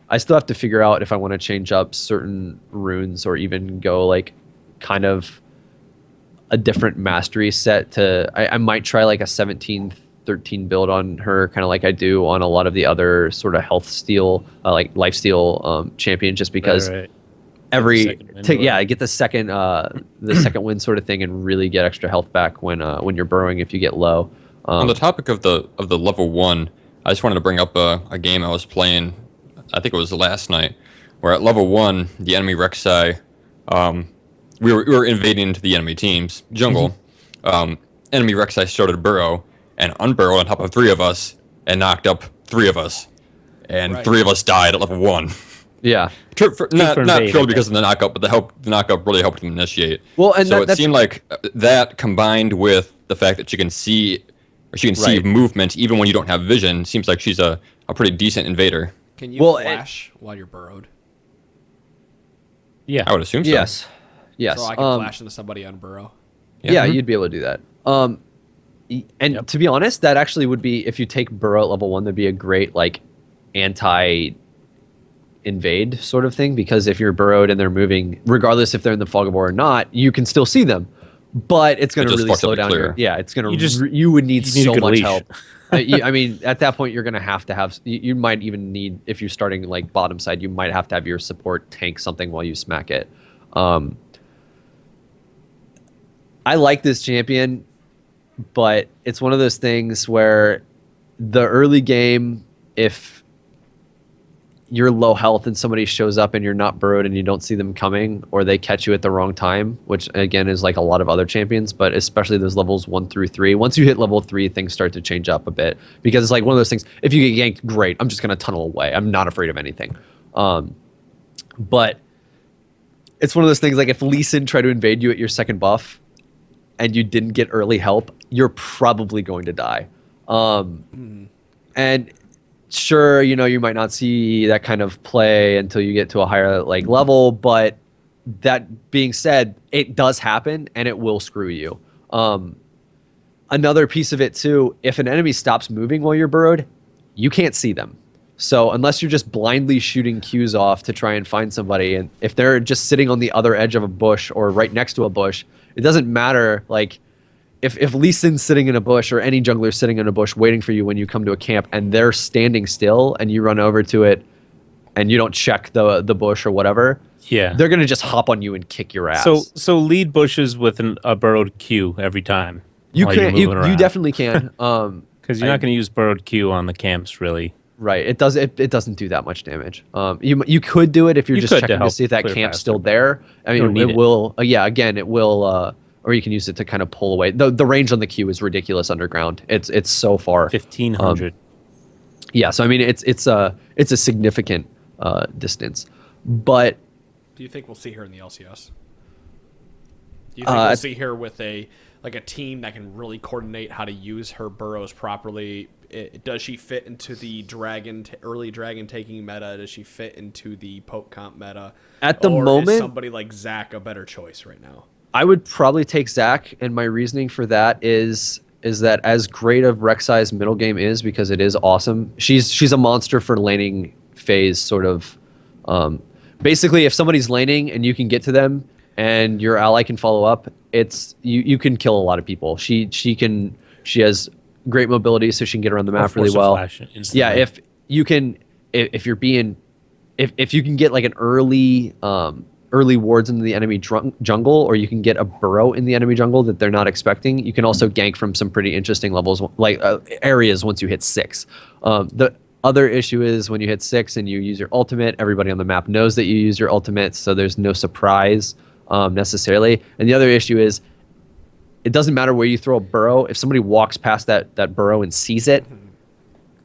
I still have to figure out if I want to change up certain runes or even go like kind of a different mastery set to. I might try like a 17-13 build on her, kind of like I do on a lot of the other sort of health steal, like life steal champion, just because Right. every Win, get the second win sort of thing and really get extra health back when you're burrowing if you get low. On the topic of the level 1, I just wanted to bring up a game I was playing. I think it was last night, where at level 1, the enemy Rek'sai, we were invading into the enemy team's jungle. Enemy Rek'sai started to burrow and unburrowed on top of 3 of us and knocked up 3 of us, and 3 of us died at level 1. Yeah. Not purely because of the knockup, but the knockup really helped them initiate. Well, and so it seemed like that combined with the fact that she can see movement even when you don't have vision, seems like she's a pretty decent invader. Can you flash while you're burrowed? Yeah. I would assume so. Yes. So I can flash into somebody on burrow. Yeah, you'd be able to do that. And to be honest, that actually would be, if you take burrow at level 1, that'd be a great like anti-invade sort of thing, because if you're burrowed and they're moving, regardless if they're in the fog of war or not, you can still see them. But it's going to really slow down your. Yeah, it's going to. You would need so much help. I mean, at that point, you're going to have. You might even need, if you're starting like bottom side, you might have to have your support tank something while you smack it. I like this champion, but it's one of those things where the early game, if you're low health and somebody shows up and you're not burrowed and you don't see them coming, or they catch you at the wrong time, which again is like a lot of other champions, but especially those levels 1 through 3. Once you hit level 3, things start to change up a bit, because it's like one of those things. If you get yanked, great. I'm just going to tunnel away. I'm not afraid of anything. But it's one of those things, like if Lee Sin tried to invade you at your second buff and you didn't get early help, you're probably going to die. And sure, you might not see that kind of play until you get to a higher like level, but that being said, it does happen and it will screw you. Another piece of it too, if an enemy stops moving while you're burrowed, you can't see them. So unless you're just blindly shooting Qs off to try and find somebody, and if they're just sitting on the other edge of a bush or right next to a bush, it doesn't matter. Like if Lee Sin's sitting in a bush, or any jungler sitting in a bush waiting for you when you come to a camp, and they're standing still and you run over to it and you don't check the bush or whatever, they're going to just hop on you and kick your ass. So lead bushes with a burrowed Q every time. You definitely can. Because you're not going to use burrowed Q on the camps, really. Right. It doesn't do that much damage. You could do it if you're just checking to see if that camp's still there. I mean, it will. Again, it will. Or you can use it to kind of pull away. The range on the Q is ridiculous underground. It's so far. 1,500. So I mean, it's a significant distance. But do you think we'll see her in the LCS? Do you think we'll see her with a team that can really coordinate how to use her burrows properly? Does she fit into the early dragon taking meta? Does she fit into the poke comp meta? At the moment, is somebody like Zach a better choice right now? I would probably take Zach, and my reasoning for that is that as great of Rek'Sai's middle game is, because it is awesome, she's a monster for laning phase, sort of. Basically, if somebody's laning and you can get to them and your ally can follow up, you can kill a lot of people. She has great mobility, so she can get around the map really well. Yeah, if you can get like an early wards into the enemy jungle, or you can get a burrow in the enemy jungle that they're not expecting, you can also gank from some pretty interesting levels, like areas once you hit 6. The other issue is when you hit 6 and you use your ultimate, everybody on the map knows that you use your ultimate, so there's no surprise necessarily. And the other issue is, it doesn't matter where you throw a burrow. If somebody walks past that burrow and sees it,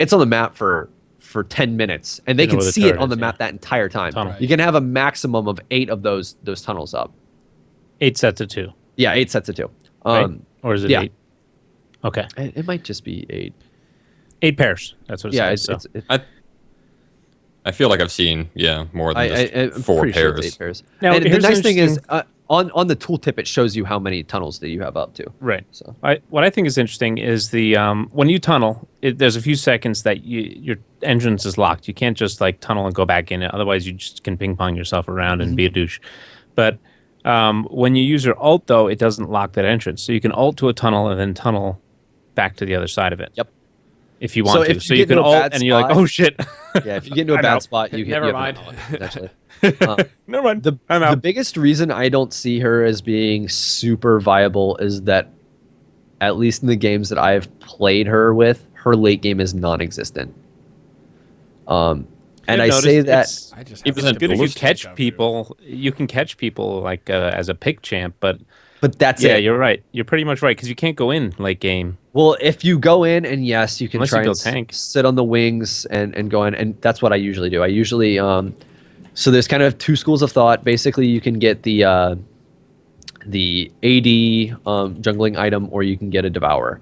it's on the map for 10 minutes, and they can see it on the map that entire time. Tunnel. You can have a maximum of 8 of those tunnels up. 8 sets of 2. Yeah, 8 sets of 2. Right? Or is it 8? Okay. It might just be 8. 8 pairs. That's what it says. I feel like I've seen more than just 4 pairs. Sure 8 pairs. Now, and the nice thing is, on the tooltip it shows you how many tunnels that you have up to. Right. So What I think is interesting is the when you tunnel, there's a few seconds that your entrance is locked. You can't just like tunnel and go back in it. Otherwise, you just can ping pong yourself around and be a douche. But when you use your ult, though, it doesn't lock that entrance. So you can ult to a tunnel and then tunnel back to the other side of it. Yep. If you want to. if So you you get can into a ult bad and you're like, spot- oh shit. yeah, if you get into a I'm bad out. spot, you Never you mind. Potentially. Never mind. I'm The out. biggest reason I don't see her as being super viable is that, at least in the games that I've played her with, her late game is non-existent. And I say that I just Even have then, Good if you ballistic catch stuff, people. You can catch people like as a pick champ, but that's yeah, it. you're right. You're pretty much right because you can't go in late game. Well, if you go in and yes, you can Unless you try and build tank. sit on the wings and go in, and that's what I usually do. I usually so there's kind of two schools of thought. Basically, you can get the AD jungling item, or you can get a Devourer.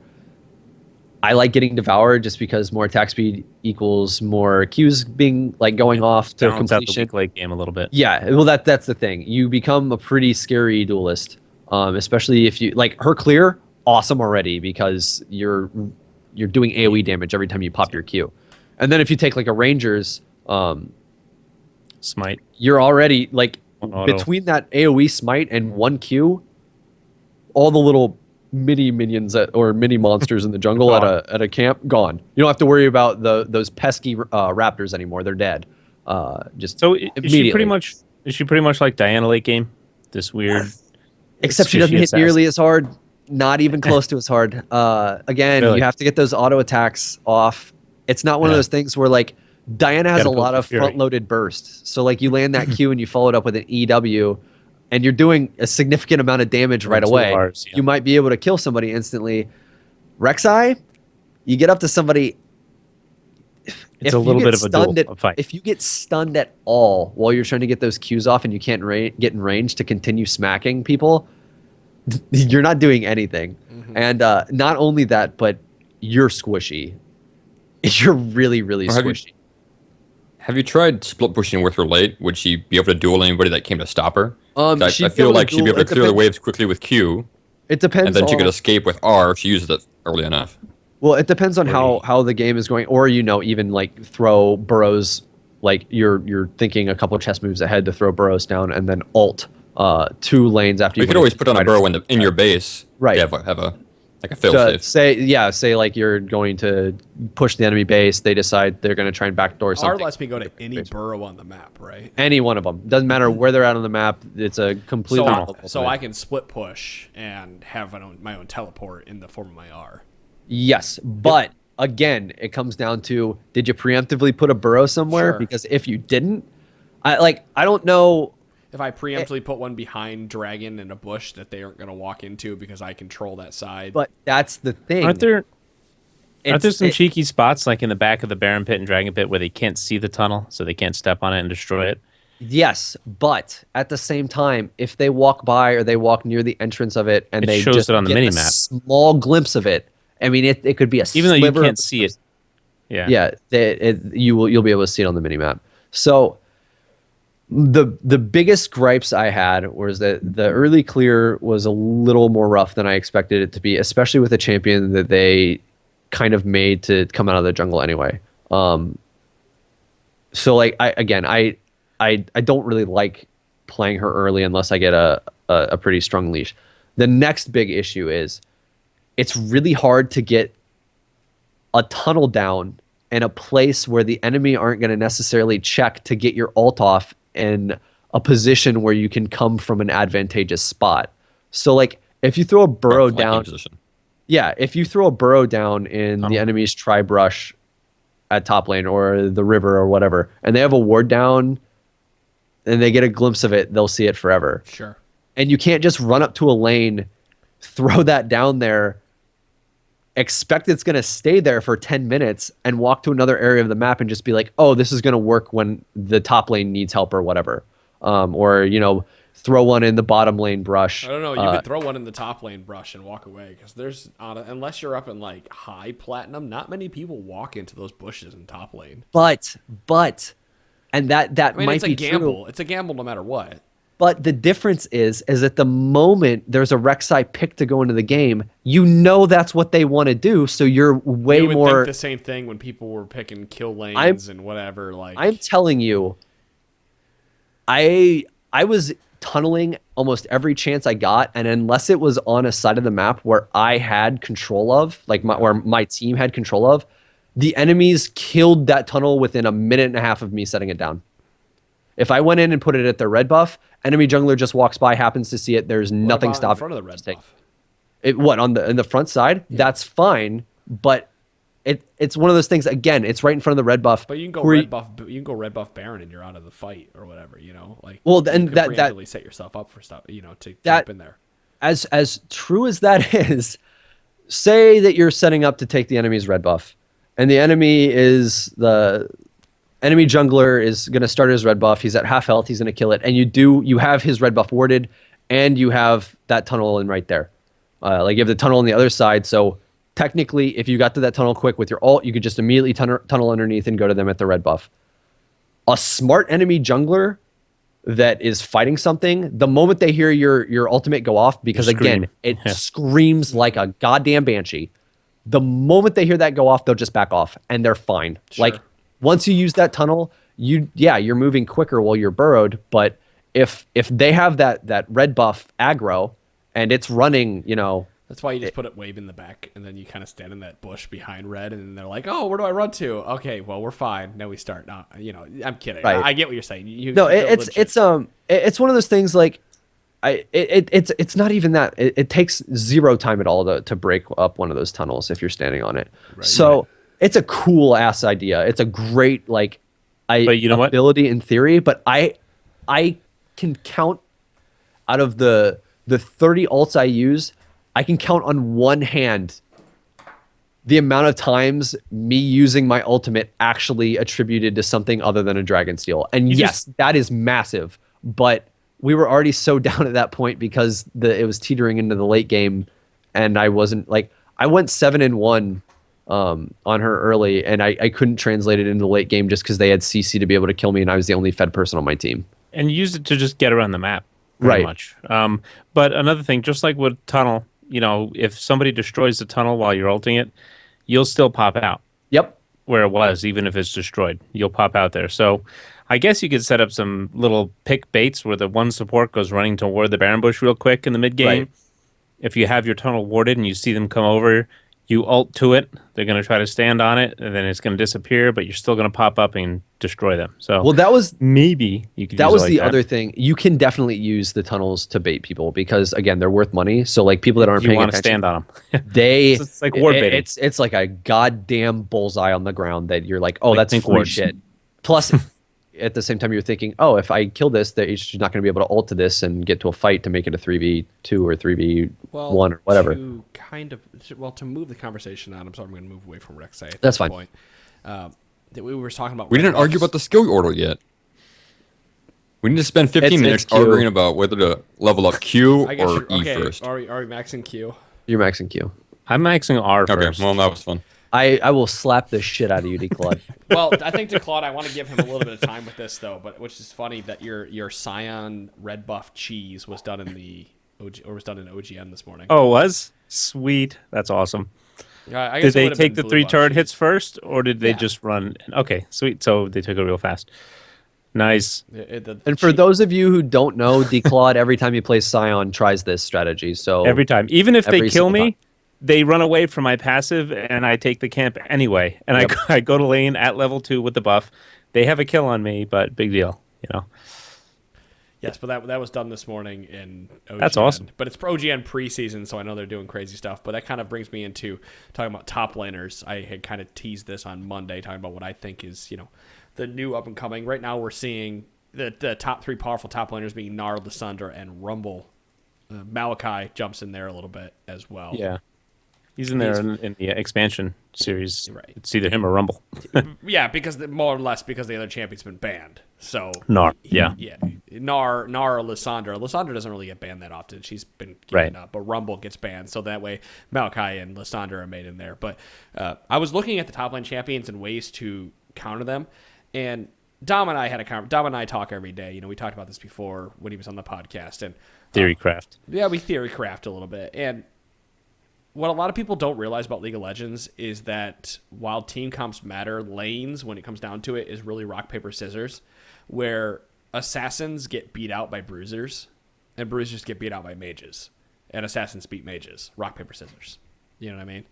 I like getting Devourer just because more attack speed equals more Qs being like going off to Balance out the completion. weak late game a little bit. Yeah, well, that's the thing. You become a pretty scary duelist, especially if you like her clear. Awesome already because you're doing AOE damage every time you pop your Q, and then if you take like a Ranger's, Smite. you're already like Auto. between that AOE smite and one Q, all the little mini minions or mini monsters in the jungle at a camp gone. You don't have to worry about those pesky raptors anymore. They're dead. Just So immediately. is she pretty much like Diana late game? This weird. Except she squishy doesn't hit assassin. nearly as hard. Not even close to as hard. Again, Really? you have to get those auto attacks off. It's not one of Yeah. those things where like Diana has Gotta a build lot the of fury. front-loaded bursts. So like you land that Q and you follow it up with an EW, and you're doing a significant amount of damage right two away. Rs, yeah. You might be able to kill somebody instantly. Rek'sai, you get up to somebody. It's a little bit of a fight. If you get stunned at all while you're trying to get those Qs off and you can't get in range to continue smacking people, you're not doing anything. And not only that, but you're squishy. You're really, really Or have you- squishy. Have you tried split pushing with her late? Would she be able to duel anybody that came to stop her? 'Cause I she'd be feel able to like she'd be duel- able to it clear the depends- waves quickly with Q, It depends. and then she on, could escape with R if she uses it early enough. Well, it depends on how the game is going, or even like throw burrows. Like you're thinking a couple of chess moves ahead to throw burrows down, and then ult 2 lanes after You you. could always put on a burrow in your base. Right. Yeah, have a like a failsafe. Say like you're going to push the enemy base. They decide they're going to try and backdoor R something. lets me go to any burrow on the map, right? Any one of them doesn't matter where they're at on the map. It's a completely So I can split push and have my own teleport in the form of my R. Yes, but again, it comes down to did you preemptively put a burrow somewhere? Sure. Because if you didn't, I don't know. If I preemptively put one behind Dragon in a bush that they aren't going to walk into because I control that side. But that's the thing. Aren't there It's- some it- cheeky spots like in the back of the Baron Pit and Dragon Pit where they can't see the tunnel, so they can't step on it and destroy it? Yes, but at the same time, if they walk by or they walk near the entrance of it and It they shows just it on the get a mini-map. small glimpse of it, I mean, it could be a Even though you sliver can't of- see it. Yeah. Yeah, you'll be able to see it on the mini map. So the biggest gripes I had was that the early clear was a little more rough than I expected it to be, especially with a champion that they kind of made to come out of the jungle anyway. So like I don't really like playing her early unless I get a pretty strong leash. The next big issue is it's really hard to get a tunnel down in a place where the enemy aren't going to necessarily check to get your ult off in a position where you can come from an advantageous spot. So like if you throw a burrow Flanking down, position. yeah, if you throw a burrow down in the enemy's tri-brush at top lane or the river or whatever, and they have a ward down and they get a glimpse of it, they'll see it forever. Sure. And you can't just run up to a lane, throw that down there, expect it's going to stay there for 10 minutes and walk to another area of the map and just be like, oh, this is going to work when the top lane needs help or whatever. Or, throw one in the bottom lane brush. I don't know. You could throw one in the top lane brush and walk away because there's unless you're up in like high platinum, not many people walk into those bushes in top lane. But, and that I mean, might it's be a gamble. true. It's a gamble no matter what. But the difference is at the moment there's a Rek'Sai pick to go into the game, you know that's what they want to do. So you're way you would more. think the same thing when people were picking kill lanes and whatever. Like I'm telling you, I was tunneling almost every chance I got, and unless it was on a side of the map where I had control of, like where my team had control of, the enemies killed that tunnel within a minute and a half of me setting it down. If I went in and put it at their red buff, enemy jungler just walks by, happens to see it. There's nothing stopping. In front of the red buff. In the front side? Yeah. That's fine, but it's one of those things. Again, it's right in front of the red buff. But you can go red buff. You can go red buff Baron, and you're out of the fight or whatever. You know, like and that really set yourself up for stuff. You know, to jump in there. As true as that is, say that you're setting up to take the enemy's red buff, and the enemy jungler is going to start his red buff. He's at half health. He's going to kill it. And you have his red buff warded, and you have that tunnel in right there. Like you have the tunnel on the other side. So technically, if you got to that tunnel quick with your ult, you could just immediately tunnel underneath and go to them at the red buff. A smart enemy jungler that is fighting something, the moment they hear your ultimate go off, because again, it screams like a goddamn banshee. The moment they hear that go off, they'll just back off, and they're fine. Sure. Like, once you use that tunnel, you're moving quicker while you're burrowed. But if they have that red buff aggro and it's running, you know, that's why you just put it wave in the back, and then you kind of stand in that bush behind red, and they're like, "Oh, where do I run to?" Okay, well we're fine. Now we start. No, you know, I'm kidding. Right. I get what you're saying. It's one of those things like. It's not even that. It takes zero time at all to break up one of those tunnels if you're standing on it. Right, so it's a cool ass idea. It's a great but you know ability in theory. But I can count out of the 30 ults I use, I can count on one hand the amount of times me using my ultimate actually attributed to something other than a dragon steel. And that is massive. But we were already so down at that point because it was teetering into the late game, and I wasn't I went 7-1 on her early, and I couldn't translate it into the late game just because they had CC to be able to kill me, and I was the only fed person on my team. And use it to just get around the map, pretty much. But another thing, just like with tunnel, you know, if somebody destroys the tunnel while you're ulting it, you'll still pop out. Yep. Where it was, even if it's destroyed, you'll pop out there. So I guess you could set up some little pick baits where the one support goes running toward the Baron bush real quick in the mid game. Right. If you have your tunnel warded and you see them come over, you ult to it. They're going to try to stand on it, and then it's going to disappear, but you're still going to pop up and destroy them. So that was maybe you could. That was the other thing. You can definitely use the tunnels to bait people because again, they're worth money. So like people that aren't paying attention, stand on them. It's like war baiting. It's like a goddamn bullseye on the ground that you're like, oh, that's free shit. Plus. At the same time, you're thinking, oh, if I kill this, she's not going to be able to ult to this and get to a fight to make it a 3v2 or 3v1 or whatever. To move the conversation on, I'm sorry, I'm going to move away from Rek'Sai. That's fine. Point. That we were talking about. We didn't argue about the skill order yet. We need to spend 15 minutes arguing about whether to level up Q or E first. Are we maxing Q? You're maxing Q. I'm maxing R first. Okay, well, that was fun. I will slap the shit out of you, DeClaude. Well, I think DeClaude, I want to give him a little bit of time with this though, but which is funny that your Scion red buff cheese was done in the OGN this morning. Oh, it was? Sweet. That's awesome. I did they take the 3 turret hits first, or did they just run? Okay, sweet. So they took it real fast. Nice. And for those of you who don't know, DeClaude, every time he plays Scion, tries this strategy. So every time, even if they kill me. They run away from my passive, and I take the camp anyway. And I go to lane at level 2 with the buff. They have a kill on me, but big deal, you know. Yes, but that was done this morning in OGN. That's awesome. But it's OGN preseason, so I know they're doing crazy stuff. But that kind of brings me into talking about top laners. I had kind of teased this on Monday, talking about what I think is, you know, the new up and coming. Right now, we're seeing the top 3 powerful top laners being Gnar, Lissandra, and Rumble. Malachi jumps in there a little bit as well. Yeah. He's in there in the expansion series. Right. It's either him or Rumble. Yeah, more or less because the other champion's been banned. So Gnar, Gnar or Lissandra. Lissandra doesn't really get banned that often. She's been keeping up, but Rumble gets banned. So that way Malachi and Lissandra are made in there. But I was looking at the top lane champions and ways to counter them, and Dom and I talk every day. We talked about this before when he was on the podcast, and Theory craft. yeah, we theory craft a little bit. And what a lot of people don't realize about League of Legends is that while team comps matter, lanes, when it comes down to it, is really rock, paper, scissors, where assassins get beat out by bruisers, and bruisers get beat out by mages, and assassins beat mages, rock, paper, scissors. You know what I mean?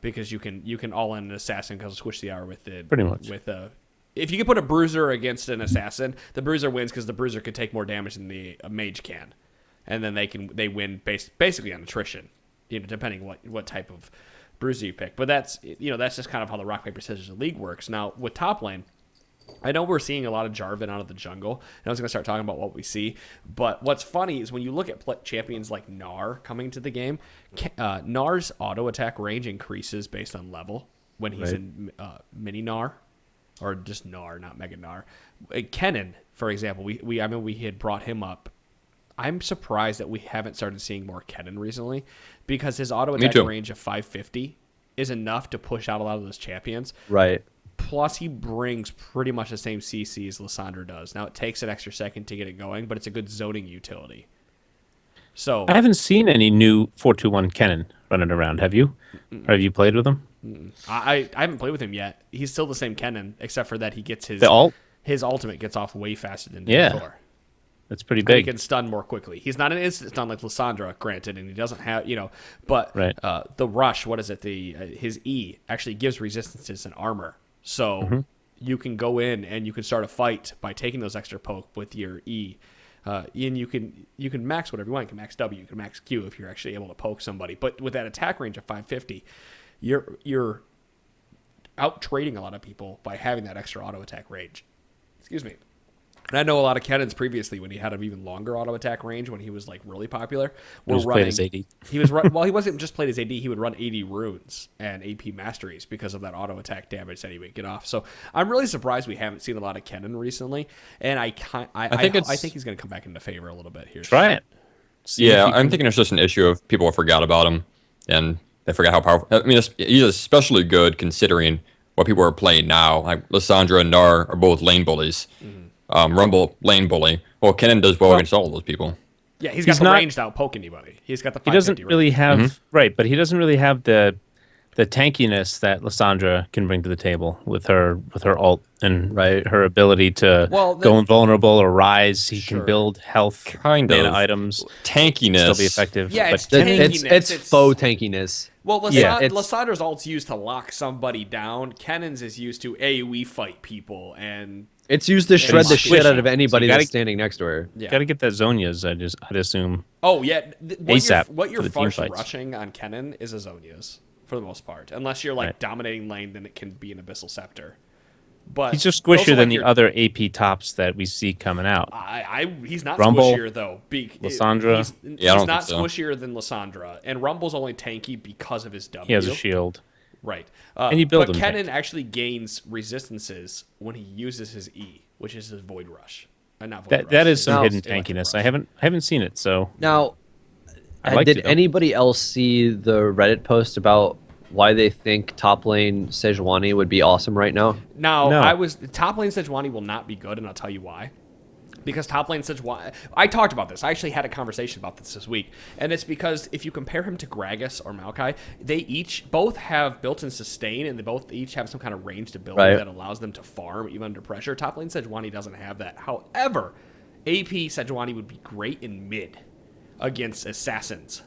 Because you can all in an assassin because switch the hour with it. Pretty much. If you can put a bruiser against an assassin, the bruiser wins because the bruiser can take more damage than the mage can, and then they win basically on attrition, depending what type of bruiser you pick. But that's just kind of how the rock, paper, scissors league works. Now with top lane, I know we're seeing a lot of Jarvan out of the jungle, and I was going to start talking about what we see. But what's funny is when you look at champions like Gnar coming to the game, Gnar's auto attack range increases based on level when he's in mini Gnar, or just Gnar, not Mega Gnar. Kennen, for example, we had brought him up. I'm surprised that we haven't started seeing more Kennen recently, because his auto attack range of 550 is enough to push out a lot of those champions. Right. Plus, he brings pretty much the same CC as Lissandra does. Now, it takes an extra second to get it going, but it's a good zoning utility. So I haven't seen any new 421 Kennen running around. Have you? Or have you played with him? I haven't played with him yet. He's still the same Kennen, except for that he gets his ultimate gets off way faster than before. That's pretty And big. he can stun more quickly. He's not an instant stun like Lissandra, granted, and he doesn't have, but the rush, what is it? His E actually gives resistances and armor. So you can go in and you can start a fight by taking those extra poke with your E. And you can max whatever you want. You can max W, you can max Q if you're actually able to poke somebody. But with that attack range of 550, you're out trading a lot of people by having that extra auto attack range. Excuse me. And I know a lot of Kennens previously, when he had an even longer auto attack range, when he was like really popular, were running. Played as AD. He was well. He wasn't just played as AD. He would run 80 runes and AP masteries because of that auto attack damage that he would get off. So I'm really surprised we haven't seen a lot of Kennen recently. And I think he's going to come back into favor a little bit here. Try it. I'm thinking it's just an issue of people forgot about him and they forgot how powerful. I mean, he's especially good considering what people are playing now. Like Lissandra and Gnar are both lane bullies. Rumble, lane bully. Well, Kennen does well against all of those people. Yeah, he's got the range out poke anybody. He's got the 550 He doesn't really have but he doesn't really have the tankiness that Lissandra can bring to the table with her ult and her ability to go invulnerable or rise. He can build health mana items. Tankiness. Still be effective. Yeah, it's faux tankiness. Well, Lissandra's ult's used to lock somebody down. Kennen's is used to AoE fight people, and it's used to shred the shit out of anybody that's standing next to her. Yeah. Got to get that Zonia's, I'd assume. Oh, yeah. What you're first fights. rushing on Kennen is a Zonia's, for the most part. Unless you're, dominating lane, then it can be an Abyssal Scepter. But he's just squishier than the other AP tops that we see coming out. He's not Rumble, squishier, though. Lissandra. He's not squishier than Lissandra. And Rumble's only tanky because of his W. He has a shield. Right. And you build but him Kennen actually gains resistances when he uses his E, which is his Void Rush. Not Void Rush. That is some hidden Electric tankiness. Rush. I haven't seen it, so now I'd did anybody else see the Reddit post about why they think top lane Sejuani would be awesome right now? No. Top lane Sejuani will not be good, and I'll tell you why. Because top lane Sejuani, I talked about this. I actually had a conversation about this week, and it's because if you compare him to Gragas or Maokai, they both have built-in sustain, and they each have some kind of ranged ability that allows them to farm even under pressure. Top lane Sejuani doesn't have that. However, AP Sejuani would be great in mid against assassins.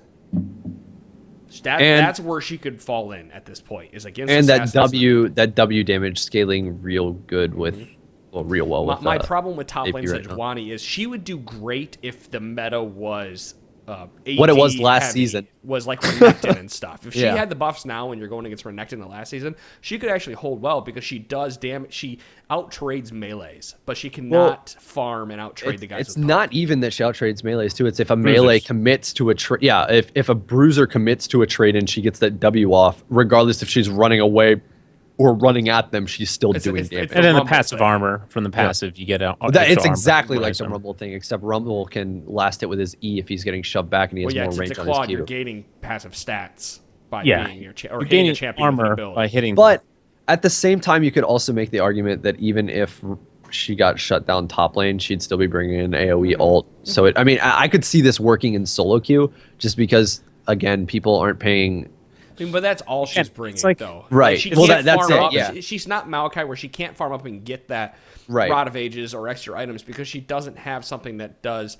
That's where she could fall in at this point, is against assassins. that W damage scaling real good with real well with my problem with top lane Sejuani is she would do great if the meta was what it was last season, was like Renekton and stuff. If she had the buffs now when you're going against Renekton in the last season, she could actually hold well because she does damage. She out-trades melees, but she cannot farm and out-trade the guys. It's not even that she out-trades melees too. It's if a melee commits to a trade. Yeah, if a bruiser commits to a trade and she gets that W off, regardless if she's running away or running at them, she's still doing damage. And then the passive armor from the passive, you get out. It's exactly like the Rumble thing, except Rumble can last it with his E if he's getting shoved back and he has more range on his Q. You're gaining passive stats by being your or gaining a champion armor ability. by hitting. But at the same time, you could also make the argument that even if she got shut down top lane, she'd still be bringing in AoE ult. So I could see this working in solo queue just because again people aren't paying. I mean, but that's all she's bringing, like- though. Right. Like, she Well, can't that's farm it, up. yeah. She's not Maokai where she can't farm up and get that Right. Rod of Ages or extra items because she doesn't have something that does.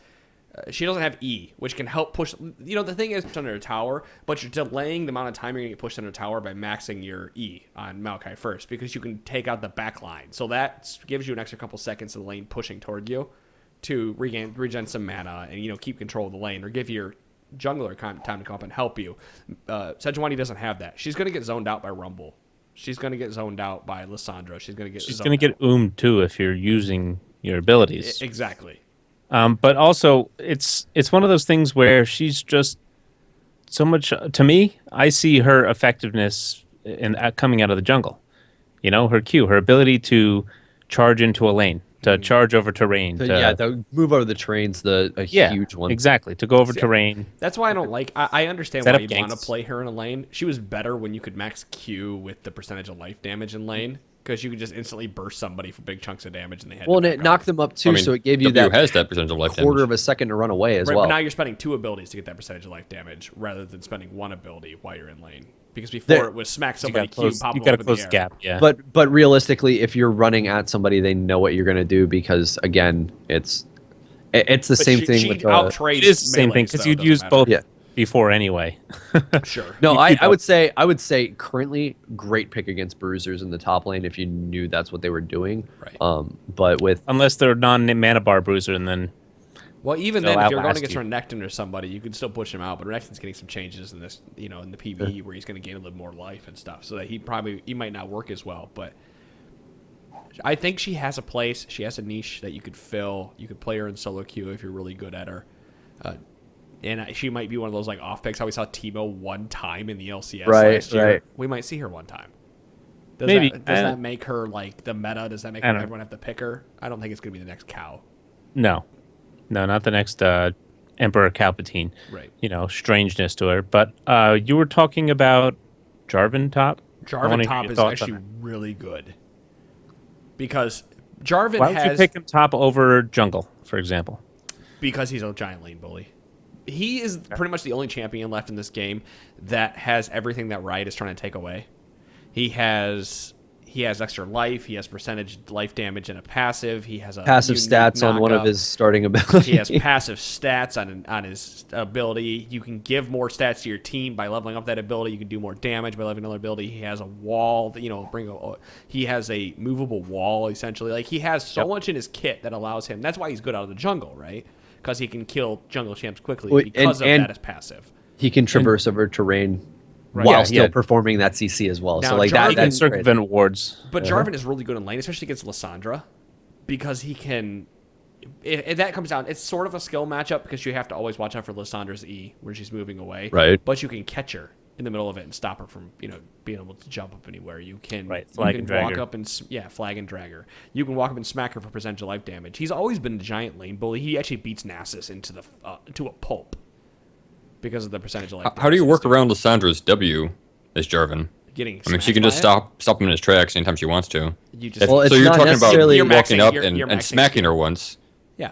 She doesn't have E, which can help push. You know, the thing is, push under a tower, but you're delaying the amount of time you're going to get pushed under a tower by maxing your E on Maokai first because you can take out the back line. So that gives you an extra couple seconds of the lane pushing toward you to regen some mana and, keep control of the lane or give your jungler time to come up and help you. Sejuani doesn't have that. She's going to get zoned out by Rumble. She's going to get zoned out by Lissandra. She's going to get too if you're using your abilities. Exactly. But also, it's one of those things where she's just so much. To me, I see her effectiveness in coming out of the jungle. Her Q, her ability to charge into a lane, to charge over terrain. The move over the train's a huge one. Exactly, to go over terrain. That's why I don't like. I understand why you'd want to ganks. play her in a lane. She was better when you could max Q with the percentage of life damage in lane. Because you could just instantly burst somebody for big chunks of damage, and they had. Well, to and it knocked them up too, so it gave you W that has that percentage of life quarter damage. of a second to run away as Right, well. but now you're spending 2 abilities to get that percentage of life damage, rather than spending 1 ability while you're in lane. Because before it was smack somebody, Q, pop You them got up to in close the the air. gap. Yeah. But realistically, if you're running at somebody, they know what you're going to do because again, it's the same thing She with outtrades it is the same thing melees, because though, you'd doesn't use matter. both Yeah. before anyway. Sure. No, You I don't. would say currently great pick against bruisers in the top lane if you knew that's what they were doing. Right. But with Unless they're non-mana bar bruiser, and then Well, even They'll then, if you're going outlast against you. Renekton or somebody, you can still push him out. But Renekton's getting some changes in this, in the PvE where he's going to gain a little more life and stuff. So that he might not work as well. But I think she has a place. She has a niche that you could fill. You could play her in solo queue if you're really good at her. And she might be one of those like off picks. How we saw Teemo one time in the LCS last year. Right. We might see her one time. Does Maybe. Does that make her like the meta? Does that make I don't know. everyone have to pick her? I don't think it's going to be the next cow. no, not the next Emperor Palpatine. Right. Strangeness to her. But you were talking about Jarvan top. I wanna Jarvan hear top your is thoughts on actually that. really good because Jarvan Why would you has pick him top over jungle, for example? because he's a giant lane bully. He is pretty much the only champion left in this game that has everything that Riot is trying to take away. He has extra life. He has percentage life damage and a passive. He has a passive unique stats on one of knockup. his starting abilities. He has passive stats on his ability. You can give more stats to your team by leveling up that ability. You can do more damage by leveling another ability. He has a wall that he has a movable wall essentially. Like he has so much in his kit that allows him. That's why he's good out of the jungle, right? Because he can kill jungle champs quickly Well, because and of that as passive. He can traverse over terrain Right. while Yeah, still yeah. performing that CC as well. Now, so like Jarvan- that, He can that's crazy. circumvent wards. But Jarvan is really good in lane, especially against Lissandra, because he can. If that comes down, it's sort of a skill matchup because you have to always watch out for Lissandra's E when she's moving away. Right. But you can catch her in the middle of it and stop her from being able to jump up anywhere. You can flag you and can drag walk her. up and flag and drag her. You can walk up and smack her for percentage of life damage. He's always been a giant lane bully. He actually beats Nasus into a pulp because of the percentage of life. How do you damage work he's around Lissandra's W as Jarvan? getting? I mean, she smacked can by just it? stop him in his tracks anytime she wants to. You just Well, it's So you're not talking about necessarily- You're walking maxing- up you're and maxing smacking Q. her once. Yeah.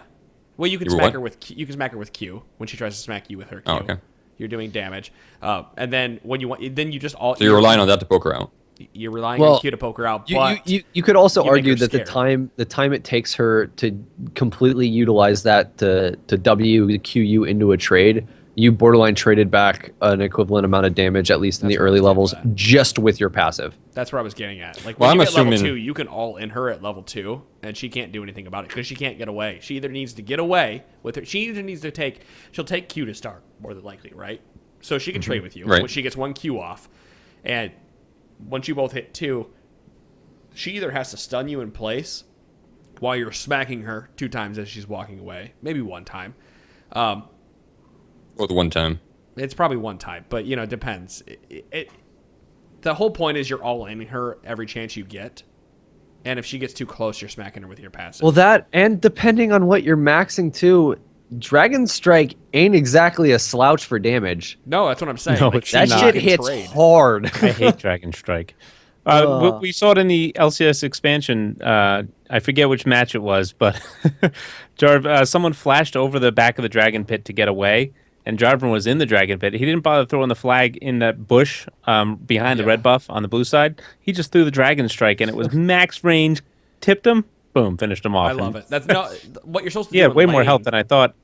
Well, you can You were smack what? her with you can smack her with Q when she tries to smack you with her Q. Oh, okay. You're doing damage, and then when you want, then you just all. So you're relying on that to poke her out. You're relying Well, on Q to poke her out, You, but you could also you make argue her that scared. the time it takes her to completely utilize that to WQ you into a trade, you borderline traded back an equivalent amount of damage, at least in That's the what I early was levels, getting at. just with your passive. that's where I was getting at. Like Well, when I'm you get level assuming- 2, you can all in her at level 2, and she can't do anything about it because she can't get away. She either needs to get away with her. She either needs to she'll take Q to start more than likely, right? So she can trade with you. Right. When she gets 1 Q off, and once you both hit 2, she either has to stun you in place while you're smacking her 2 times as she's walking away, maybe 1 time. Or the one time. It's probably 1 time, but it depends. The whole point is you're all in her every chance you get, and if she gets too close, you're smacking her with your passive. Well, that, and depending on what you're maxing too, Dragon Strike ain't exactly a slouch for damage. no, that's what I'm saying. No, Like, it's she That not. shit can hits trade. hard. I hate Dragon Strike. We saw it in the LCS expansion. I forget which match it was, but someone flashed over the back of the dragon pit to get away, and Jarvan was in the dragon pit. He didn't bother throwing the flag in that bush behind the red buff on the blue side. He just threw the dragon strike, and it was max range, tipped him, boom, finished him off. I love it. That's not what you're supposed to do. Yeah, in way more lane. health than I thought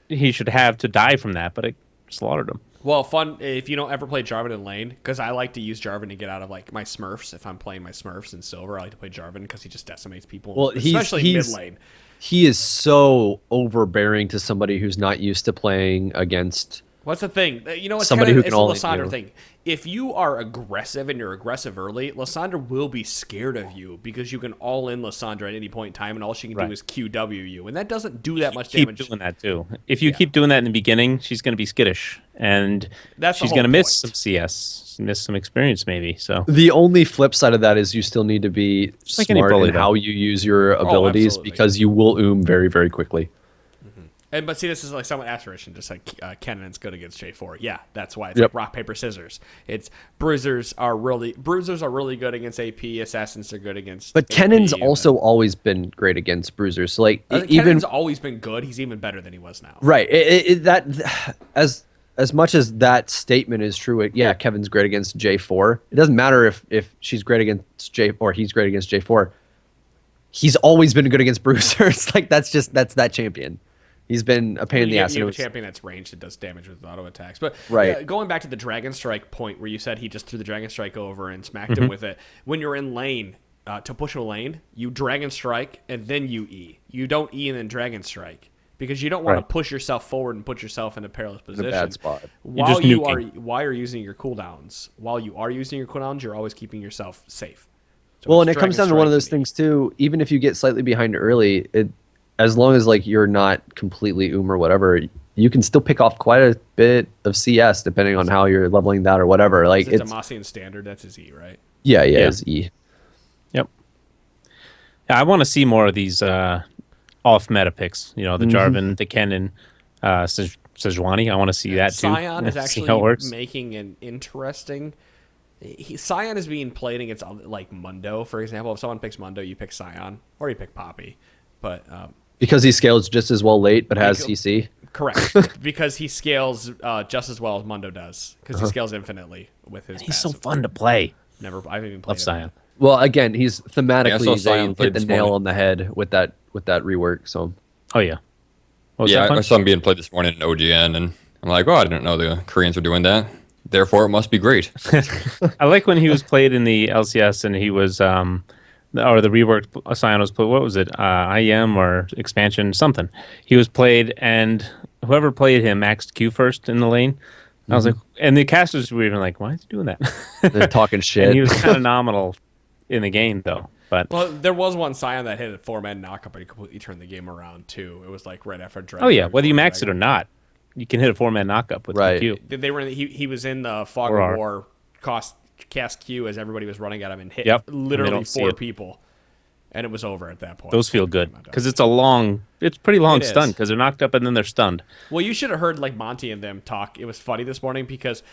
he should have to die from that, but it slaughtered him. Well, fun if you don't ever play Jarvan in lane, because I like to use Jarvan to get out of like my Smurfs. If I'm playing my Smurfs in silver, I like to play Jarvan because he just decimates people. Well, especially mid lane. He is so overbearing to somebody who's not used to playing against. What's the thing? You know, it's Somebody kind who of, can it's only the Lysandre do- thing. If you are aggressive and you're aggressive early, Lysandre will be scared of you because you can all in Lysandre at any point in time, and all she can do is QW you, and that doesn't do that much Keep damage. doing that too. If you keep doing that in the beginning, she's going to be skittish, and That's the she's whole going to miss point. some CS, miss some experience maybe. So The only flip side of that is you still need to be like any smart bully, in though. how you use your abilities absolutely. because you will very, very quickly. But see, this is like somewhat aspiration, just like Kenan's good against J4. Yeah, that's why it's Yep. like rock paper scissors. It's bruisers are really good against AP. Assassins are good against. But AP, Kennan's and also always been great against bruisers. So like then, even Kennan's always been good. He's even better than he was now. right, that as much as that statement is true, yeah, Kevin's great against J4. It doesn't matter if she's great against J or he's great against J4. He's always been good against bruisers. Like that's that champion. He's been a pain in the ass. You have a and it was- champion that's ranged that does damage with auto attacks. But Right. going back to the Dragon Strike point where you said he just threw the Dragon Strike over and smacked him with it. When you're in lane, to push a lane, you Dragon Strike and then you E. You don't E and then Dragon Strike. Because you don't want to push yourself forward and put yourself in a perilous position. bad spot. While just you are nuking. while you're using your cooldowns. While you are using your cooldowns, you're always keeping yourself safe. So Well, it's and it comes Dragon down to one Strike of those me. things too. Even if you get slightly behind early, as long as like you're not completely or whatever, you can still pick off quite a bit of CS depending on how you're leveling that or whatever. Like It's it's Demacian standard, that's his E, right? yeah, Yeah. it's E. Yep. Yeah, I want to see more of these off meta picks. You know, the Jarvan, the Kennen, Sejuani. I want to see that too. Sion is see actually how it works. making an interesting. Sion is being played against like Mundo, for example. If someone picks Mundo, you pick Sion or you pick Poppy. But Because he scales just as well late but has CC. correct, because he scales just as well as Mundo does, because he scales infinitely with his. He's so passive. fun to play. I haven't even played Love Sion. Well, again, he's Yeah, I thematically saw they Sion played hit the this nail morning. on the head with that rework. So Oh yeah. What was Yeah, that I fun? saw him being played this morning in OGN, and I'm like, oh, I didn't know the Koreans were doing that. Therefore, it must be great. I like when he was played in the LCS and he was or the reworked Sion was played. What was it? IEM or expansion something. He was played and whoever played him maxed Q first in the lane. I was like, and the casters were even like, why is he doing that? they're talking shit. And he was kind of nominal in the game though. But Well, there was one Sion that hit a 4-man knockup, but he completely turned the game around too. It was like right after Dragon. oh yeah, right whether you before max it or Dragon. not, you can hit a 4-man knockup with Right. Q. They were he was in the fog Or of R. war cast Q as everybody was running at him and hit Yep, and they literally don't see 4 it. people, and it was over at that point. Those feel good because it's pretty long It stun is. because they're knocked up and then they're stunned. Well, you should have heard like Monty and them talk. It was funny this morning because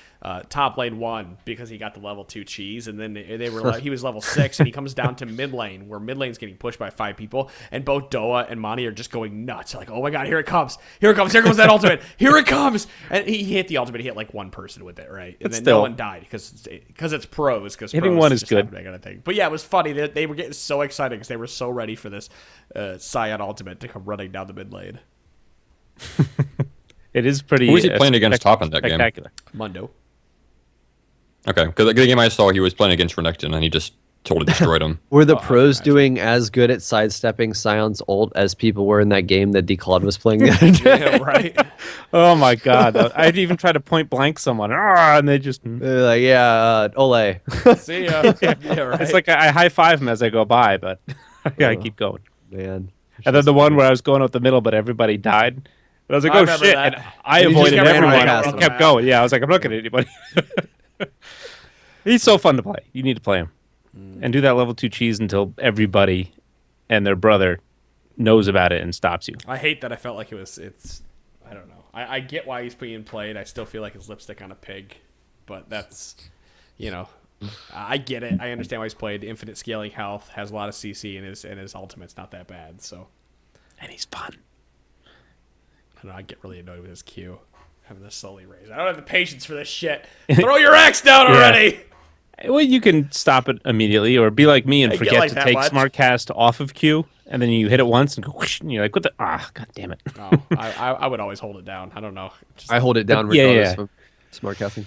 top lane won because he got the level 2 cheese, and then they were like, he was level 6, and he comes down to mid lane where mid lane's getting pushed by 5 people, and both Doa and Monty are just going nuts. Like, oh my god, here it comes, here comes that ultimate, here it comes, and he hit the ultimate. He hit like one person with it, right? And But then still. no one died because it's pros. Because Hitting one is good. Kind of thing. But yeah, it was funny that they were getting so excited because they were so ready for this Sion ultimate to come running down the mid lane. It is pretty. Who was he playing against top in that game? spectacular. Mundo. Okay, because the game I saw, he was playing against Renekton, and he just totally destroyed him. Were the pros doing as good at sidestepping Sion's ult as people were in that game that Declawed was playing the other day? Yeah, right. Oh my god! I'd even try to point blank someone, and they just. They're like, yeah, Ole. See ya. Yeah, right. It's like I high five him as I go by, but I keep going. Man. And then the one where I was going up the middle, but everybody died. But I was like, I oh remember shit! that. And I And you just avoided kept running everyone past and them. kept going. Yeah, I was like, I'm not looking at anybody. He's so fun to play. You need to play him and do that level 2 cheese until everybody and their brother knows about it and stops you. I hate that I felt like it's I don't know. I get why he's being played. I still feel like his lipstick on a pig, but that's, you know, I get it. I understand why he's played. Infinite scaling health, has a lot of CC, and his ultimate's not that bad. So, And he's fun. I don't know. I get really annoyed with his Q, having this slowly raise. I don't have the patience for this shit. Throw your axe down already. Well, you can stop it immediately, or be like me and I get forget like to that take much. smart cast off of Q, and then you hit it once and go whoosh, and you're like, "What the? God damn it!" Oh, I would always hold it down. I don't know. Just, I hold it down Yeah, regardless yeah. of smart casting.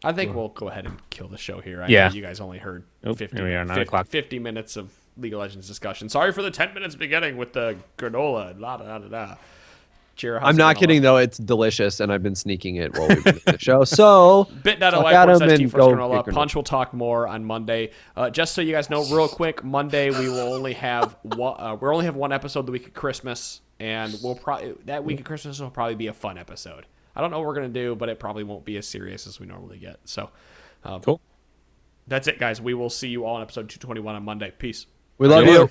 I think we'll go ahead and kill the show here. I Yeah. know you guys only heard Nope, 50, here we are, 9 50 o'clock. 50 minutes of League of Legends discussion. Sorry for the 10 minutes beginning with the granola. La da da da. Cheer, how's I'm it not going, kidding Ola? though. It's delicious, and I've been sneaking it while we've been at the show. So Bit.ly fuck at 'em /ST and for go granola. get granola. Punch will talk more on Monday. Just so you guys know, real quick, Monday we will only have one episode the week of Christmas, and we'll probably that week of Christmas will probably be a fun episode. I don't know what we're gonna do, but it probably won't be as serious as we normally get. So, Cool. that's it, guys. We will see you all in episode 221 on Monday. Peace. We love Yeah. you.